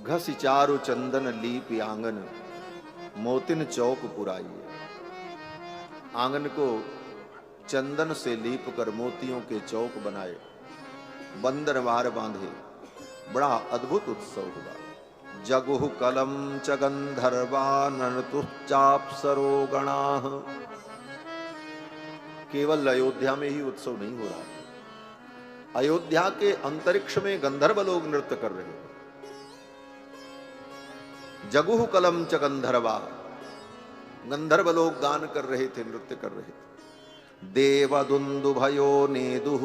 घस चारु चंदन लीप आंगन, मोतिन चौक पुराई। आंगन को चंदन से लीप कर मोतियों के चौक बनाए, बंदर वार बांधे। बड़ा अद्भुत उत्सव हुआ। जगुह कलम च गंधर्वा नर्तुश्चाप्सरो गणाः। केवल अयोध्या में ही उत्सव नहीं हो रहा, अयोध्या के अंतरिक्ष में गंधर्व लोग नृत्य कर रहे हैं। जगुह कलम च गंधर्वा, गंधर्व लोग गान कर रहे थे, नृत्य कर रहे थे। देव दुंदुभयो नेदुः,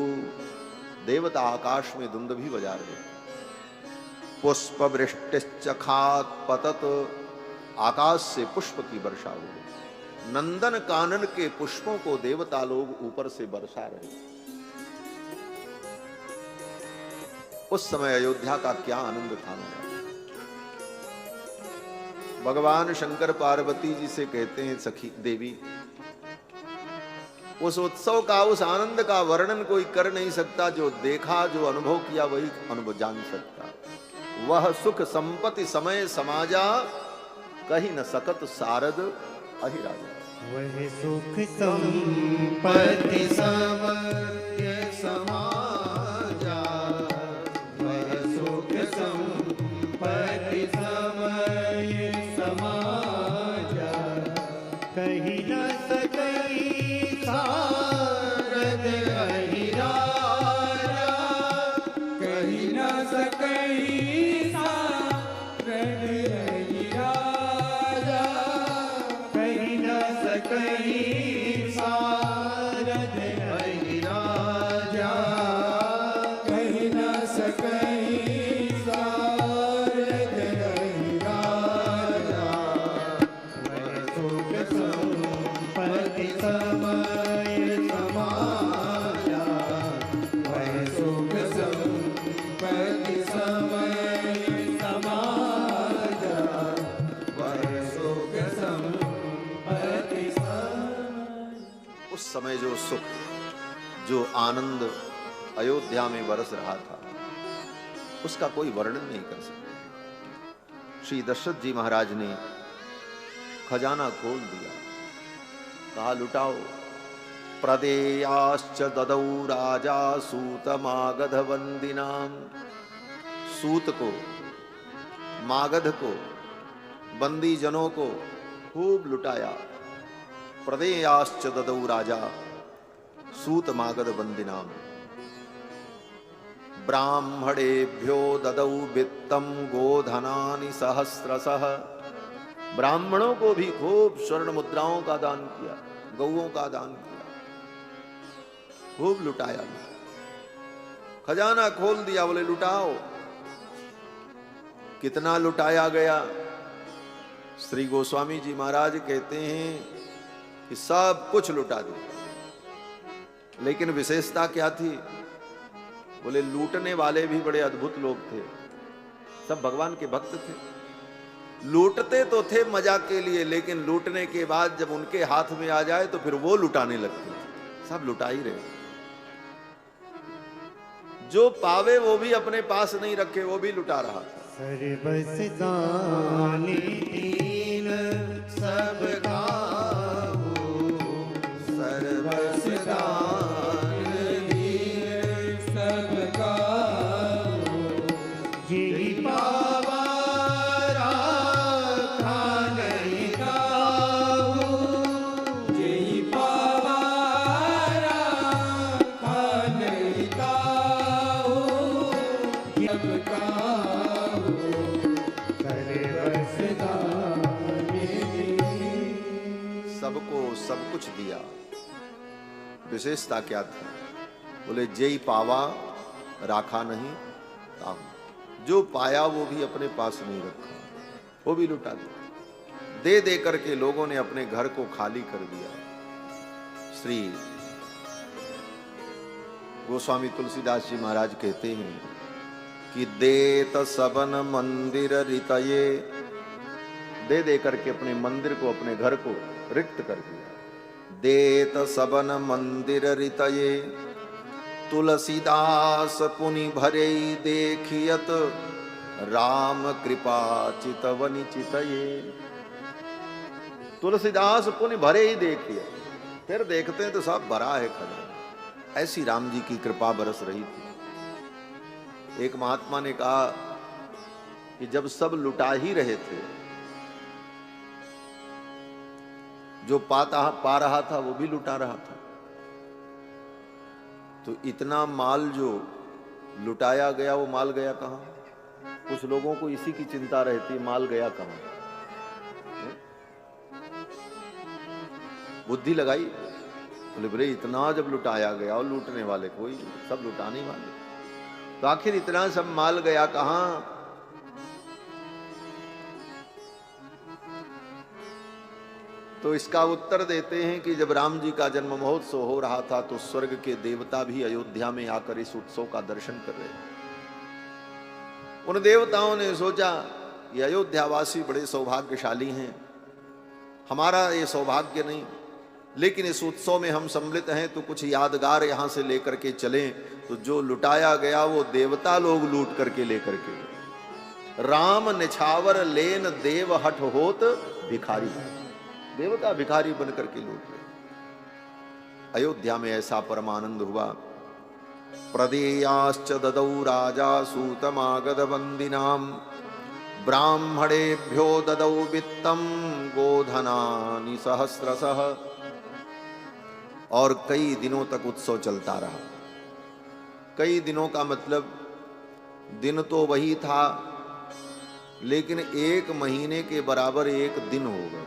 देवता आकाश में दुंद भी बजा रहे थे। पुष्प वृष्टिश्चखात पतत, आकाश से पुष्प की वर्षा हुई। नंदन कानन के पुष्पों को देवता लोग ऊपर से बरसा रहे। उस समय अयोध्या का क्या आनंद था। भगवान शंकर पार्वती जी से कहते हैं, सखी देवी, उस उत्सव का, उस आनंद का वर्णन कोई कर नहीं सकता। जो देखा, जो अनुभव किया, वही अनुभव जान सकता। वह सुख संपत्ति समय समाजा, कहीं न सकत सारद अहिराजा। वह सुख संपत्ति समय समाजा, वह सुख संपत्ति समय समाजा, कहीं न सकई सारद अहिराजा, कहीं न सकई समय जो सुख, जो आनंद अयोध्या में बरस रहा था, उसका कोई वर्णन नहीं कर सकते। श्री दशरथ जी महाराज ने खजाना खोल दिया, कहा लुटाओ। प्रदेयाश्च ददौ राजा सूत मागध वंदिनाम, सूत को, मागध को, बंदी जनों को खूब लुटाया। प्रदेयाश्च ददौ राजा सूत मागध वंदिनाम, ब्राह्मणेभ्यो ददौ वित्तम गोधनानि सहस्रशः, ब्राह्मणों को भी खूब स्वर्ण मुद्राओं का दान किया, गौओं का दान किया, खूब लुटाया। खजाना खोल दिया, बोले लुटाओ। कितना लुटाया गया? श्री गोस्वामी जी महाराज कहते हैं कि सब कुछ लुटा दिया। लेकिन विशेषता क्या थी? बोले लूटने वाले भी बड़े अद्भुत लोग थे, सब भगवान के भक्त थे। लूटते तो थे मजा के लिए, लेकिन लूटने के बाद जब उनके हाथ में आ जाए तो फिर वो लुटाने लगते। सब लुटा ही रहे। जो पावे वो भी अपने पास नहीं रखे, वो भी लुटा रहा था। सर्वस दानी दीन सब गाओ, सर्वस दान दीन सब गाओ, यही पावा राखा नहीं गाओ, यही पावा राखा नहीं गाओ, सब गाओ, सर्वस दानी दीन। सबको सब कुछ दिया। विशेषता क्या थी? बोले जय पावा राखा नहीं ताहू, जो पाया वो भी अपने पास नहीं रखा, वो भी लुटा दिया। दे दे करके लोगों ने अपने घर को खाली कर दिया। श्री गोस्वामी तुलसीदास जी महाराज कहते हैं कि देत सबन मंदिर रितये, दे दे करके अपने मंदिर को, अपने घर को रिक्त कर दिया। देत सबन मंदिर रितये, तुलसीदास पुनि भरे देखियत, राम कृपा चितवनि चितये। तुलसीदास पुनि भरे ही देखिए, फिर देखते हैं तो सब भरा है खजाना। ऐसी राम जी की कृपा बरस रही थी। एक महात्मा ने कहा कि जब सब लुटा ही रहे थे, जो पा रहा था वो भी लुटा रहा था, तो इतना माल जो लुटाया गया वो माल गया कहां? कुछ लोगों को इसी की चिंता रहती, माल गया कहां। बुद्धि लगाई, बोले बोले इतना जब लुटाया गया और लूटने वाले कोई, सब लुटाने वाले, तो आखिर इतना सब माल गया कहां? तो इसका उत्तर देते हैं कि जब राम जी का जन्म महोत्सव हो रहा था तो स्वर्ग के देवता भी अयोध्या में आकर इस उत्सव का दर्शन कर रहे। उन देवताओं ने सोचा ये अयोध्यावासी बड़े सौभाग्यशाली हैं, हमारा ये सौभाग्य नहीं, लेकिन इस उत्सव में हम सम्मिलित हैं तो कुछ यादगार यहां से लेकर के चलें। तो जो लुटाया गया वो देवता लोग लूट करके लेकर के, राम निछावर लेन देव हठ होत भिखारी, देवता भिखारी बनकर के लूट रहे। अयोध्या में ऐसा परमानंद हुआ। प्रदेयाश्च ददौ राजा सूतमागध वंदिनाम, ब्राह्मणेभ्यो ददौ वित्तम गोधनानि सहस्रशः। और कई दिनों तक उत्सव चलता रहा। कई दिनों का मतलब दिन तो वही था, लेकिन एक महीने के बराबर एक दिन हो गया।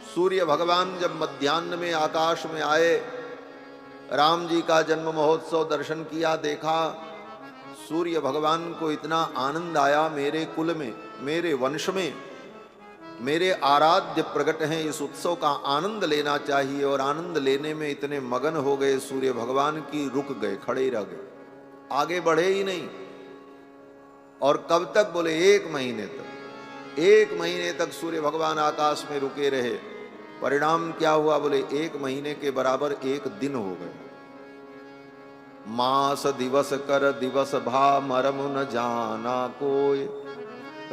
सूर्य भगवान जब मध्याह्न में आकाश में आए, राम जी का जन्म महोत्सव दर्शन किया, देखा, सूर्य भगवान को इतना आनंद आया, मेरे कुल में, मेरे वंश में मेरे आराध्य प्रकट हैं, इस उत्सव का आनंद लेना चाहिए। और आनंद लेने में इतने मगन हो गए सूर्य भगवान की, रुक गए, खड़े रह गए, आगे बढ़े ही नहीं। और कब तक? बोले एक महीने तक। एक महीने तक सूर्य भगवान आकाश में रुके रहे। परिणाम क्या हुआ? बोले एक महीने के बराबर एक दिन हो गए। मास दिवस कर दिवस भा मरम न जाना कोय,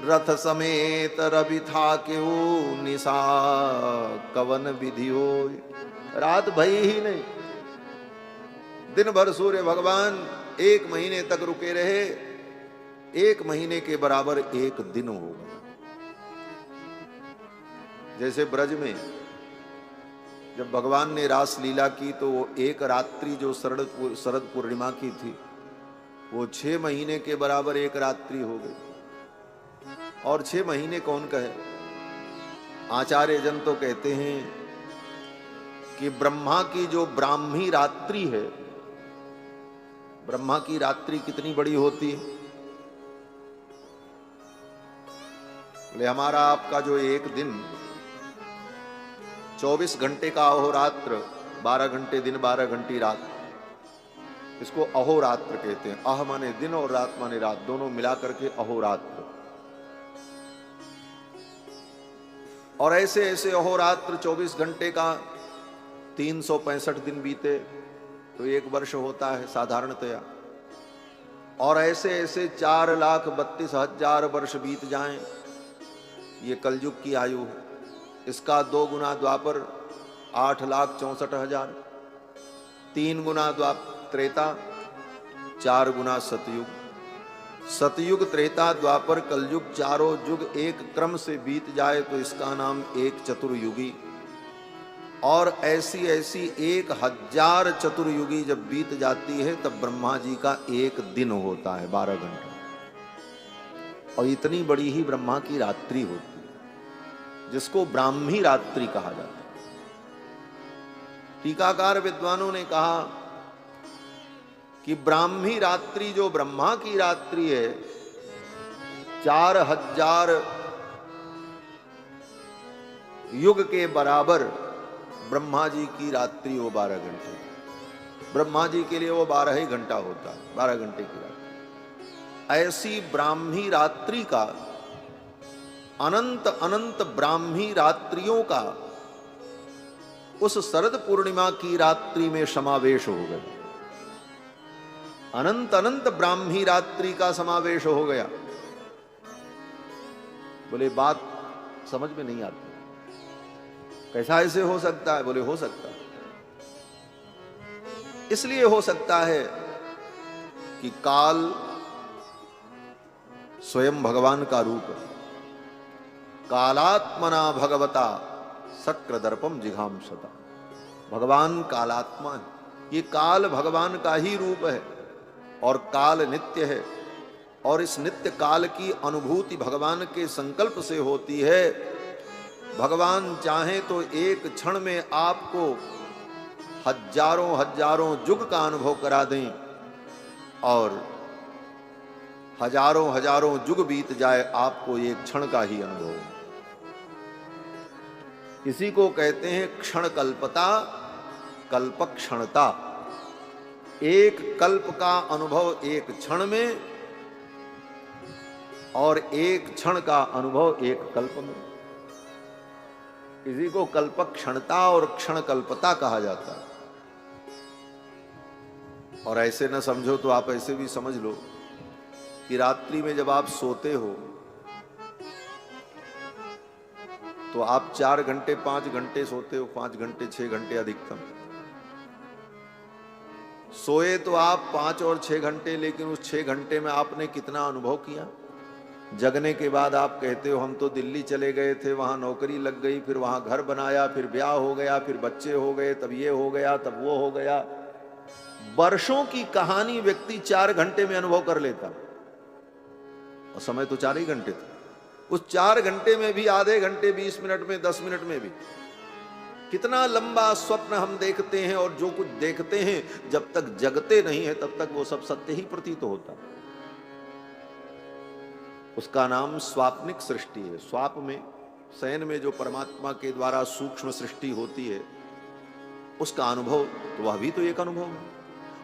रथ समेत रवि था क्यों निशा कवन विधि होय। रात भई ही नहीं, दिन भर सूर्य भगवान एक महीने तक रुके रहे। एक महीने के बराबर एक दिन हो गया। जैसे ब्रज में जब भगवान ने रास लीला की तो वो एक रात्रि जो शरद पूर्णिमा की थी, वो 6 महीने के बराबर एक रात्रि हो गई। और 6 महीने कौन कहे? आचार्य जन तो कहते हैं कि ब्रह्मा की जो ब्राह्मी रात्रि है, ब्रह्मा की रात्रि कितनी बड़ी होती है? बोले हमारा आपका जो एक दिन 24 घंटे का अहोरात्र, 12 घंटे दिन 12 घंटी रात, इसको अहोरात्र कहते हैं। अह माने दिन और रात माने रात, दोनों मिलाकर के अहोरात्र। और ऐसे ऐसे अहोरात्र 24 घंटे का 365 दिन बीते तो 1 वर्ष होता है साधारणतया। और ऐसे ऐसे 4,32,000 वर्ष बीत जाएं, ये कलयुग की आयु है। इसका 2 गुना द्वापर 8,64,000, 3 गुना त्रेता, 4 गुना सतयुग। सतयुग, त्रेता, द्वापर, कलयुग, चारों युग एक क्रम से बीत जाए तो इसका नाम एक चतुर्युगी। और ऐसी ऐसी 1000 चतुर्युगी जब बीत जाती है तब ब्रह्मा जी का एक दिन होता है 12 घंटे। और इतनी बड़ी ही ब्रह्मा की रात्रि होती है, जिसको ब्राह्मी रात्रि कहा जाता है। टीकाकार विद्वानों ने कहा कि ब्राह्मी रात्रि जो ब्रह्मा की रात्रि है, 4000 युग के बराबर ब्रह्मा जी की रात्रि वो 12 घंटे। ब्रह्मा जी के लिए वो 12 ही घंटा होता है, 12 घंटे की रात्रि। ऐसी ब्राह्मी रात्रि का, अनंत अनंत ब्राह्मी रात्रियों का उस शरद पूर्णिमा की रात्रि में समावेश हो गए। अनंत अनंत ब्राह्मी रात्रि का समावेश हो गया। बोले बात समझ में नहीं आती, कैसा ऐसे हो सकता है? बोले हो सकता है। इसलिए हो सकता है कि काल स्वयं भगवान का रूप है। कालात्मना भगवता शक्रदर्पम जिघांसता। भगवान कालात्मा है। ये काल भगवान का ही रूप है और काल नित्य है, और इस नित्य काल की अनुभूति भगवान के संकल्प से होती है। भगवान चाहे तो एक क्षण में आपको हजारों हजारों युग का अनुभव करा दें, और हजारों हजारों युग बीत जाए, आपको एक क्षण का ही अनुभव। इसी को कहते हैं क्षण कल्पता, कल्प क्षणता। एक कल्प का अनुभव एक क्षण में, और एक क्षण का अनुभव एक कल्प में। इसी को कल्प क्षणता और क्षण कल्पता कहा जाता है। और ऐसे न समझो तो आप ऐसे भी समझ लो कि रात्रि में जब आप सोते हो तो आप 4 घंटे 5 घंटे सोते हो, 5 घंटे 6 घंटे अधिकतम सोए तो आप 5 और 6 घंटे, लेकिन उस 6 घंटे में आपने कितना अनुभव किया। जगने के बाद आप कहते हो हम तो दिल्ली चले गए थे, वहां नौकरी लग गई, फिर वहां घर बनाया, फिर ब्याह हो गया, फिर बच्चे हो गए, तब ये हो गया, तब वो हो गया। वर्षों की कहानी व्यक्ति 4 घंटे में अनुभव कर लेता, और समय तो 4 ही घंटे था। उस 4 घंटे में भी आधे घंटे, 20 मिनट में, 10 मिनट में भी कितना लंबा स्वप्न हम देखते हैं, और जो कुछ देखते हैं जब तक जगते नहीं है तब तक वो सब सत्य ही प्रतीत होता। उसका नाम स्वाप्निक सृष्टि है। स्वाप में, शयन में जो परमात्मा के द्वारा सूक्ष्म सृष्टि होती है, उसका अनुभव तो वह भी तो एक अनुभव है।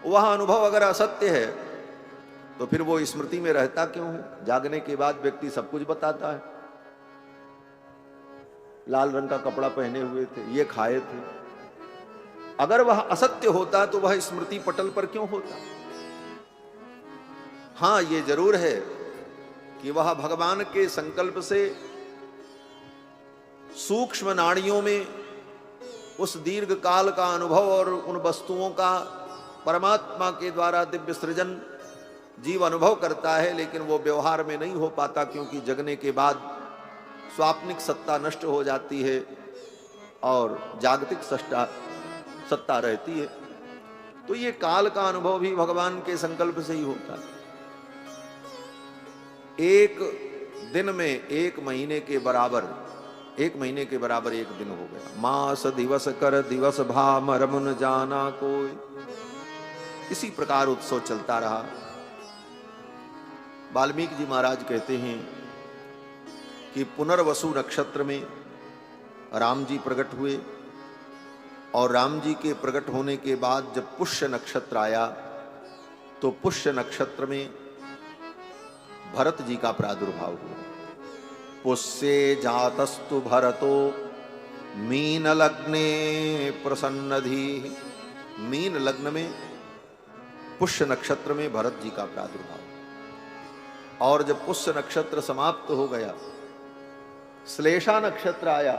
वह अनुभव अगर असत्य है तो फिर वो स्मृति में रहता क्यों है? जागने के बाद व्यक्ति सब कुछ बताता है, लाल रंग का कपड़ा पहने हुए थे, ये खाए थे। अगर वह असत्य होता तो वह स्मृति पटल पर क्यों होता? हां, ये जरूर है कि वह भगवान के संकल्प से सूक्ष्म नाड़ियों में उस दीर्घ काल का अनुभव और उन वस्तुओं का परमात्मा के द्वारा दिव्य सृजन जीव अनुभव करता है, लेकिन वो व्यवहार में नहीं हो पाता, क्योंकि जगने के बाद स्वाप्निक सत्ता नष्ट हो जाती है और जागतिक सत्ता रहती है। तो ये काल का अनुभव भी भगवान के संकल्प से ही होता है। एक दिन में 1 महीने के बराबर, 1 महीने के बराबर 1 दिन हो गया। मास दिवस कर दिवस भाम रमुन जाना कोई। इसी प्रकार उत्सव चलता रहा। वाल्मीकि जी महाराज कहते हैं कि पुनर्वसु नक्षत्र में राम जी प्रकट हुए, और राम जी के प्रकट होने के बाद जब पुष्य नक्षत्र आया तो पुष्य नक्षत्र में भरत जी का प्रादुर्भाव हुआ। पुष्ये जातस्तु भरतो मीन लग्ने प्रसन्नधि। मीन लग्न में पुष्य नक्षत्र में भरत जी का प्रादुर्भाव। और जब पुष्य नक्षत्र समाप्त हो गया, श्लेषा नक्षत्र आया,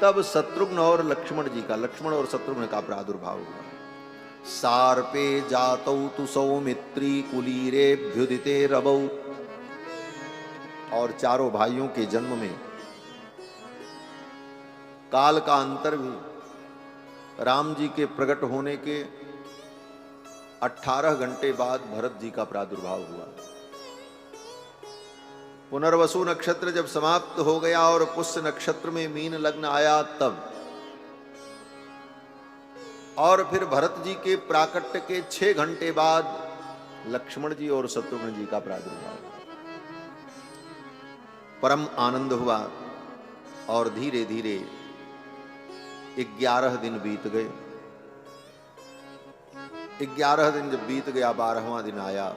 तब शत्रुघ्न और लक्ष्मण जी का, लक्ष्मण और शत्रुघ्न का प्रादुर्भाव हुआ। सार्पे जातौ तु सौमित्री कुलीरेभ्युदिते रवौ। और चारों भाइयों के जन्म में काल का अंतर भी। राम जी के प्रकट होने के 18 घंटे बाद भरत जी का प्रादुर्भाव हुआ। पुनर्वसु नक्षत्र जब समाप्त हो गया और पुष्य नक्षत्र में मीन लग्न आया तब, और फिर भरत जी के प्राकट्य के 6 घंटे बाद लक्ष्मण जी और शत्रुघ्न जी का प्रादुर्भाव। परम आनंद हुआ, और धीरे धीरे 11 दिन बीत गए। 11 दिन जब बीत गया, 12वां दिन आया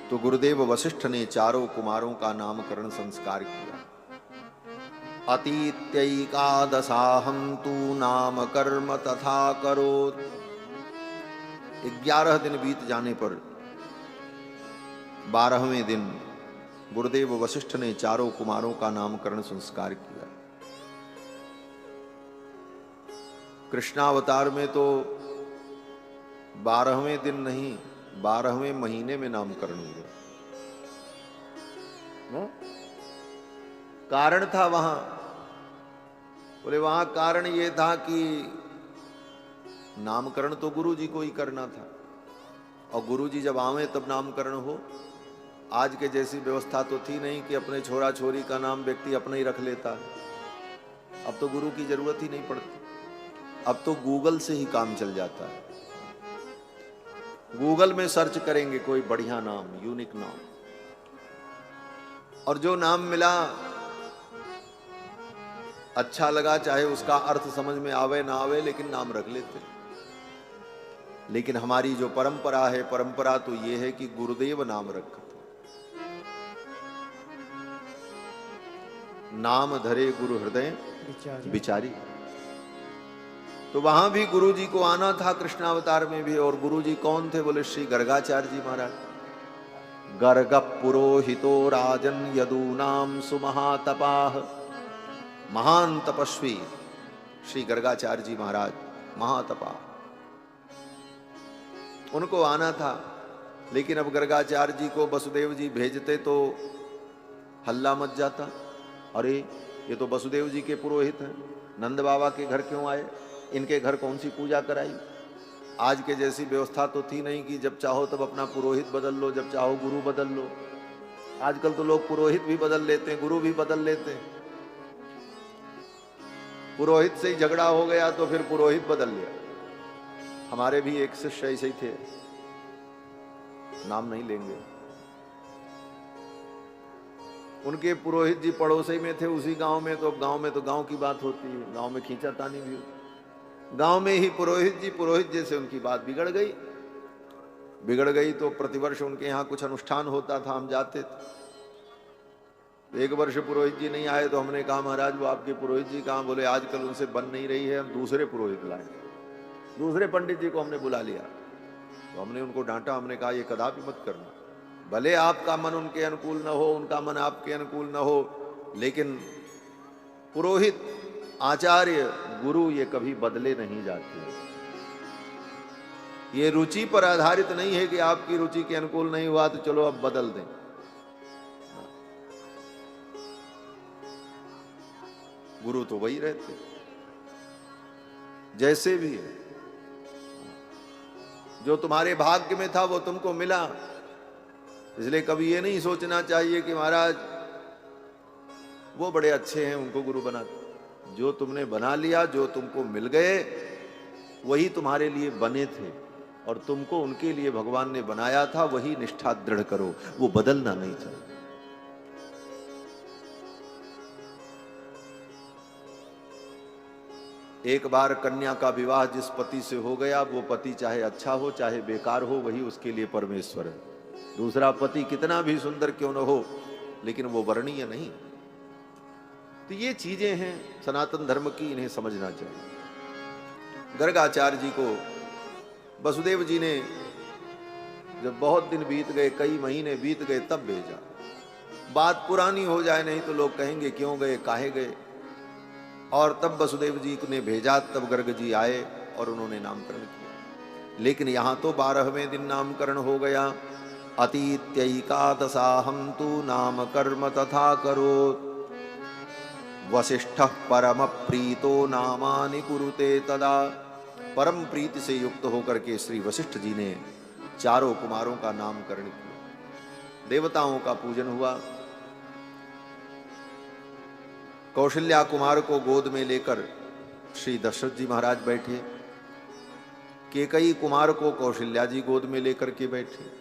तो गुरुदेव वशिष्ठ ने चारों कुमारों का नामकरण संस्कार किया। अतीत्यैकादशाहं तु नाम कर्म तथा करोत्। 11 दिन बीत जाने पर 12वें दिन गुरुदेव वशिष्ठ ने चारों कुमारों का नामकरण संस्कार किया। कृष्णावतार में तो 12वें दिन नहीं 12वें महीने में नामकरण हुआ। कारण था वहां, बोले वहां कारण ये था कि नामकरण तो गुरु जी को ही करना था, और गुरु जी जब आवे तब नामकरण हो। आज के जैसी व्यवस्था तो थी नहीं कि अपने छोरा छोरी का नाम व्यक्ति अपना ही रख लेता है। अब तो गुरु की जरूरत ही नहीं पड़ती, अब तो गूगल से ही काम चल जाता है। गूगल में सर्च करेंगे कोई बढ़िया नाम, यूनिक नाम, और जो नाम मिला अच्छा लगा, चाहे उसका अर्थ समझ में आवे ना आवे, लेकिन नाम रख लेते। लेकिन हमारी जो परंपरा है, परंपरा तो ये है कि गुरुदेव नाम रखते, नाम धरे गुरु हृदय बिचारी। तो वहां भी गुरु जी को आना था, कृष्णावतार में भी। और गुरु जी कौन थे? बोले श्री गर्गाचार्य जी महाराज। गर्ग पुरोहितो राजन यदूनाम सुमहातपाह। महान तपस्वी श्री गर्गाचार्य जी महाराज, महातपा, उनको आना था। लेकिन अब गर्गाचार्य जी को वसुदेव जी भेजते तो हल्ला मच जाता, अरे ये तो वसुदेव जी के पुरोहित हैं, नंद बाबा के घर क्यों आए, इनके घर कौन सी पूजा कराई। आज के जैसी व्यवस्था तो थी नहीं कि जब चाहो तब अपना पुरोहित बदल लो, जब चाहो गुरु बदल लो। आजकल तो लोग पुरोहित भी बदल लेते हैं, गुरु भी बदल लेते हैं। पुरोहित से ही झगड़ा हो गया तो फिर पुरोहित बदल लिया। हमारे भी एक शिष्य ऐसे ही थे, नाम नहीं लेंगे। उनके पुरोहित जी पड़ोसी में थे, उसी गांव में। तो गांव की बात होती है, गांव में खींचातानी भी होती। गांव में ही पुरोहित जी से उनकी बात बिगड़ गई तो प्रतिवर्ष उनके यहाँ कुछ अनुष्ठान होता था, हम जाते थे। एक वर्ष पुरोहित जी नहीं आए तो हमने कहा महाराज वो आपके पुरोहित जी कहाँ? बोले आजकल उनसे बन नहीं रही है, हम दूसरे पुरोहित लाए। दूसरे पंडित जी को हमने बुला लिया। तो हमने उनको डांटा, हमने कहा ये कदापि मत करना। भले आपका मन उनके अनुकूल न हो, उनका मन आपके अनुकूल न हो, लेकिन पुरोहित, आचार्य, गुरु ये कभी बदले नहीं जाते। ये रुचि पर आधारित नहीं है कि आपकी रुचि के अनुकूल नहीं हुआ तो चलो अब बदल दें। गुरु तो वही रहते जैसे भी है। जो तुम्हारे भाग्य में था वो तुमको मिला, इसलिए कभी ये नहीं सोचना चाहिए कि महाराज वो बड़े अच्छे हैं उनको गुरु बनाते। जो तुमने बना लिया, जो तुमको मिल गए, वही तुम्हारे लिए बने थे, और तुमको उनके लिए भगवान ने बनाया था, वही निष्ठा दृढ़ करो, वो बदलना नहीं चाहिए। एक बार कन्या का विवाह जिस पति से हो गया, वो पति चाहे अच्छा हो चाहे बेकार हो, वही उसके लिए परमेश्वर है। दूसरा पति कितना भी सुंदर क्यों न हो, लेकिन वो वर्णीय नहीं। तो ये चीजें हैं सनातन धर्म की, इन्हें समझना चाहिए। गर्गाचार्य जी को वसुदेव जी ने जब बहुत दिन बीत गए, कई महीने बीत गए, तब भेजा। बात पुरानी हो जाए नहीं तो लोग कहेंगे क्यों गए, काहे गए। और तब वसुदेव जी ने भेजा, तब गर्ग जी आए और उन्होंने नामकरण किया। लेकिन यहां तो 12वें दिन नामकरण हो गया। अतीत्यैकादशाहं तु नाम कर्म तथा करोत्। वसिष्ठ परम प्रीतो नामानि कुरुते तदा। परम प्रीति से युक्त होकर के श्री वशिष्ठ जी ने चारों कुमारों का नामकरण किया। देवताओं का पूजन हुआ। कौशल्या कुमार को गोद में लेकर श्री दशरथ जी महाराज बैठे। केकई कुमार को कौशल्या जी गोद में लेकर के बैठे।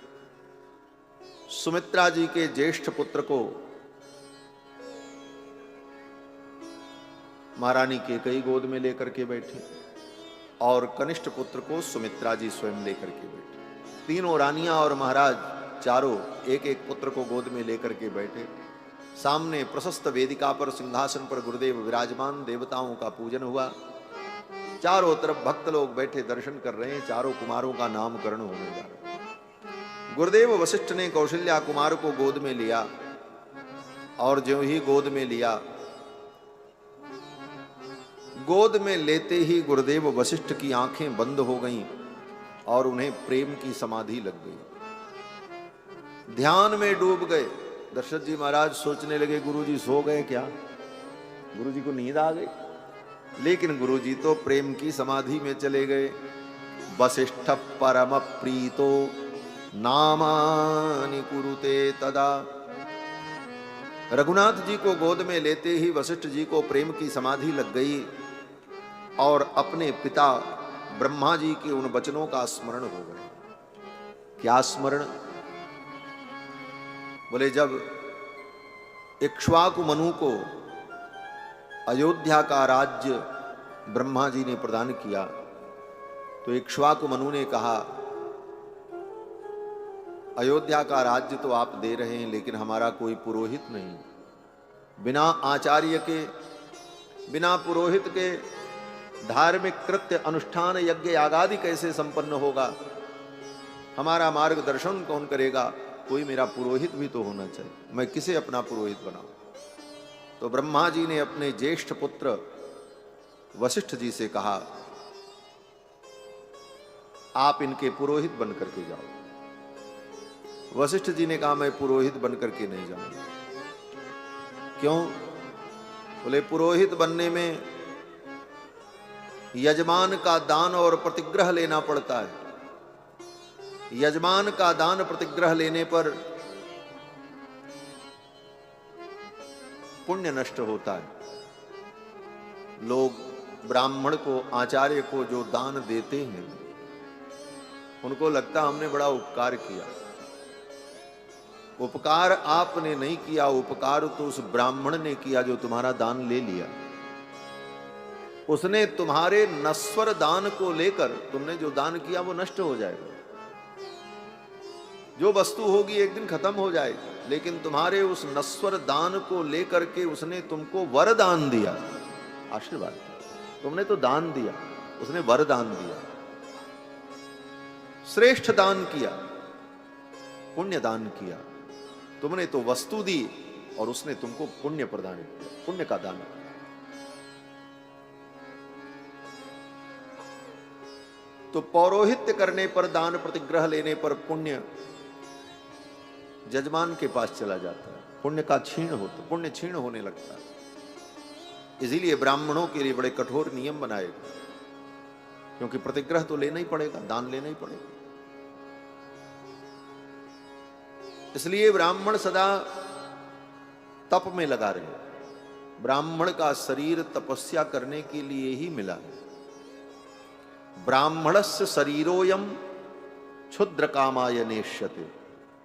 सुमित्रा जी के ज्येष्ठ पुत्र को महारानी केकई गोद में लेकर के बैठे, और कनिष्ठ पुत्र को सुमित्रा जी स्वयं लेकर के बैठे। तीनों रानियां और महाराज चारों एक एक पुत्र को गोद में लेकर के बैठे। सामने प्रशस्त वेदिका पर सिंहासन पर गुरुदेव विराजमान, देवताओं का पूजन हुआ। चारों तरफ भक्त लोग बैठे दर्शन कर रहे हैं। चारों कुमारों का नामकरण होने जा रहा है। गुरुदेव वशिष्ठ ने कौशल्या कुमार को गोद में लिया और ज्यों ही गोद में लिया, गोद में लेते ही गुरुदेव वशिष्ठ की आंखें बंद हो गईं और उन्हें प्रेम की समाधि लग गई। ध्यान में डूब गए। दशरथ जी महाराज सोचने लगे गुरुजी सो गए क्या, गुरुजी को नींद आ गई। लेकिन गुरुजी तो प्रेम की समाधि में चले गए। वशिष्ठ परम प्रीतो नामानि कुरुते तदा। रघुनाथ जी को गोद में लेते ही वशिष्ठ जी को प्रेम की समाधि लग गई और अपने पिता ब्रह्मा जी के उन वचनों का स्मरण हो गया। क्या स्मरण? बोले जब इक्ष्वाकु मनु को अयोध्या का राज्य ब्रह्मा जी ने प्रदान किया तो इक्ष्वाकु मनु ने कहा अयोध्या का राज्य तो आप दे रहे हैं लेकिन हमारा कोई पुरोहित नहीं, बिना आचार्य के बिना पुरोहित के धार्मिक कृत्य अनुष्ठान यज्ञ यागादि कैसे संपन्न होगा, हमारा मार्गदर्शन कौन करेगा, कोई मेरा पुरोहित भी तो होना चाहिए, मैं किसे अपना पुरोहित बनाऊं। तो ब्रह्मा जी ने अपने ज्येष्ठ पुत्र वशिष्ठ जी से कहा आप इनके पुरोहित बन करके जाओ। वशिष्ठ जी ने कहा मैं पुरोहित बन करके नहीं जाऊंगा। क्यों? बोले पुरोहित बनने में यजमान का दान और प्रतिग्रह लेना पड़ता है। यजमान का दान प्रतिग्रह लेने पर पुण्य नष्ट होता है। लोग ब्राह्मण को, आचार्य को जो दान देते हैं उनको लगता हमने बड़ा उपकार किया। उपकार आपने नहीं किया, उपकार तो उस ब्राह्मण ने किया जो तुम्हारा दान ले लिया। उसने तुम्हारे नश्वर दान को लेकर, तुमने जो दान किया वो नष्ट हो जाएगा। जो वस्तु होगी एक दिन खत्म हो जाएगी, लेकिन तुम्हारे उस नश्वर दान को लेकर के उसने तुमको वरदान दिया, आशीर्वाद। तुमने तो दान दिया, उसने वरदान दिया, श्रेष्ठ दान किया, पुण्य दान किया। तुमने तो वस्तु दी और उसने तुमको पुण्य प्रदान किया, पुण्य का दान किया। तो पौरोहित्य करने पर, दान प्रतिग्रह लेने पर पुण्य जजमान के पास चला जाता है, पुण्य का क्षीण होता, पुण्य क्षीण होने लगता है। इसीलिए ब्राह्मणों के लिए बड़े कठोर नियम बनाए, क्योंकि प्रतिग्रह तो लेना ही पड़ेगा, दान लेना ही पड़ेगा। इसलिए ब्राह्मण सदा तप में लगा रहे। ब्राह्मण का शरीर तपस्या करने के लिए ही मिला है। ब्राह्मणस्य शरीरोयम क्षुद्र कामाय नेष्यते।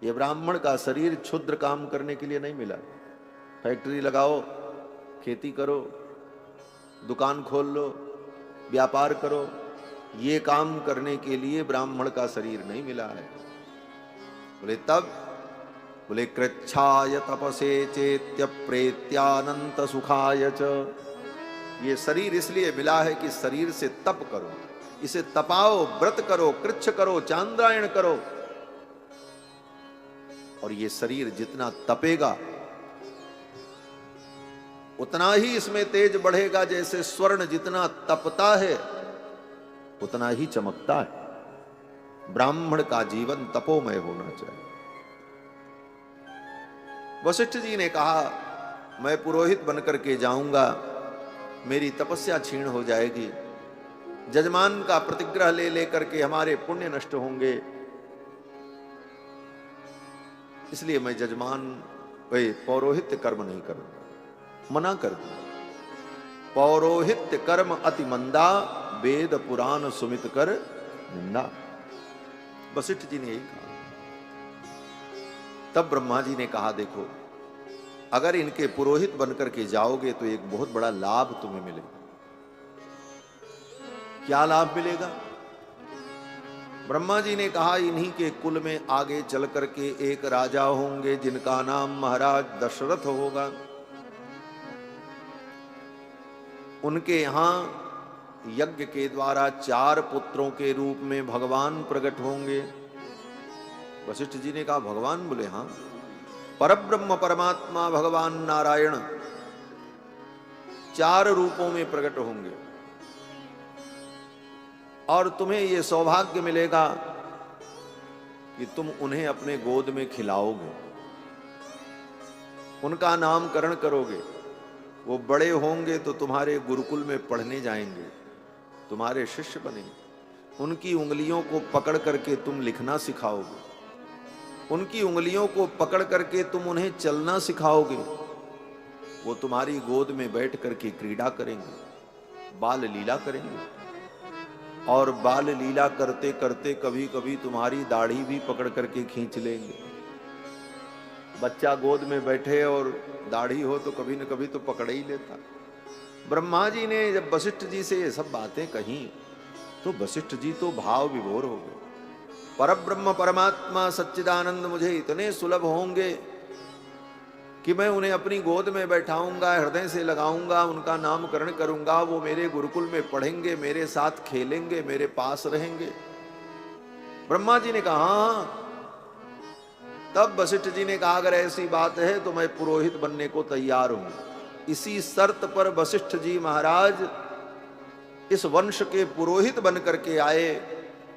ये ब्राह्मण का शरीर क्षुद्र काम करने के लिए नहीं मिला। फैक्ट्री लगाओ, खेती करो, दुकान खोल लो, व्यापार करो, ये काम करने के लिए ब्राह्मण का शरीर नहीं मिला है। बोले तब? बोले कृच्छाय तपसे चेत्य प्रेत्यानंत सुखाय च। ये शरीर इसलिए मिला है कि शरीर से तप करो, इसे तपाओ, व्रत करो, कृच्छ करो, चांद्रायण करो। और ये शरीर जितना तपेगा उतना ही इसमें तेज बढ़ेगा। जैसे स्वर्ण जितना तपता है उतना ही चमकता है। ब्राह्मण का जीवन तपोमय होना चाहिए। वशिष्ठ जी ने कहा मैं पुरोहित बनकर के जाऊंगा, मेरी तपस्या क्षीण हो जाएगी, जजमान का प्रतिग्रह ले लेकर के हमारे पुण्य नष्ट होंगे, इसलिए मैं जजमान पौरोहित्य कर्म नहीं करूंगा। मना कर दिया। पौरोहित्य कर्म अति मंदा, वेद पुराण सुमित कर निंदा। वशिष्ठ जी ने यही कहा। तब ब्रह्मा जी ने कहा देखो, अगर इनके पुरोहित बनकर के जाओगे तो एक बहुत बड़ा लाभ तुम्हें मिलेगा। क्या लाभ मिलेगा? ब्रह्मा जी ने कहा इन्हीं के कुल में आगे चल करके एक राजा होंगे जिनका नाम महाराज दशरथ होगा। उनके यहां यज्ञ के द्वारा 4 पुत्रों के रूप में भगवान प्रकट होंगे। वशिष्ठ जी ने कहा भगवान? बोले हां, परब्रह्म परमात्मा भगवान नारायण 4 रूपों में प्रकट होंगे और तुम्हें यह सौभाग्य मिलेगा कि तुम उन्हें अपने गोद में खिलाओगे, उनका नामकरण करोगे। वो बड़े होंगे तो तुम्हारे गुरुकुल में पढ़ने जाएंगे, तुम्हारे शिष्य बनेंगे। उनकी उंगलियों को पकड़ करके तुम लिखना सिखाओगे, उनकी उंगलियों को पकड़ करके तुम उन्हें चलना सिखाओगे। वो तुम्हारी गोद में बैठ करके क्रीड़ा करेंगे, बाल लीला करेंगे और बाल लीला करते करते कभी कभी तुम्हारी दाढ़ी भी पकड़ करके खींच लेंगे। बच्चा गोद में बैठे और दाढ़ी हो तो कभी न कभी तो पकड़ ही लेता। ब्रह्मा जी ने जब वशिष्ठ जी से ये सब बातें कही तो वशिष्ठ जी तो भाव विभोर हो गए। परब्रह्म परमात्मा सच्चिदानंद मुझे इतने सुलभ होंगे कि मैं उन्हें अपनी गोद में बैठाऊंगा, हृदय से लगाऊंगा, उनका नामकरण करूंगा, वो मेरे गुरुकुल में पढ़ेंगे, मेरे साथ खेलेंगे, मेरे पास रहेंगे। ब्रह्मा जी ने कहा हाँ। तब वशिष्ठ जी ने कहा अगर ऐसी बात है तो मैं पुरोहित बनने को तैयार हूं। इसी शर्त पर वशिष्ठ जी महाराज इस वंश के पुरोहित बन करके आए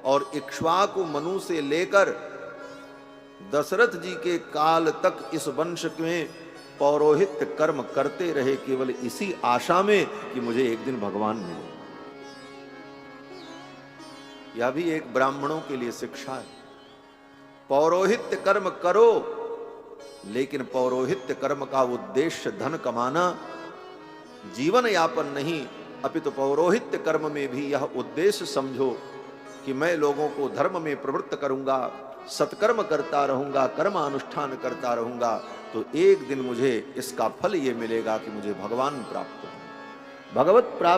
और इक्ष्वाकु मनु से लेकर दशरथ जी के काल तक इस वंश में पौरोहित्य कर्म करते रहे, केवल इसी आशा में कि मुझे एक दिन भगवान मिले। यह भी एक ब्राह्मणों के लिए शिक्षा है। पौरोहित्य कर्म करो, लेकिन पौरोहित्य कर्म का उद्देश्य धन कमाना, जीवन यापन नहीं, अपितु पौरोहित्य कर्म में भी यह उद्देश्य समझो कि मैं लोगों को धर्म में प्रवृत्त करूंगा, सत्कर्म करता रहूंगा, कर्म अनुष्ठान करता रहूंगा, तो एक दिन मुझे इसका फल ये मिलेगा कि मुझे भगवान प्राप्त हो, भगवत प्राप्त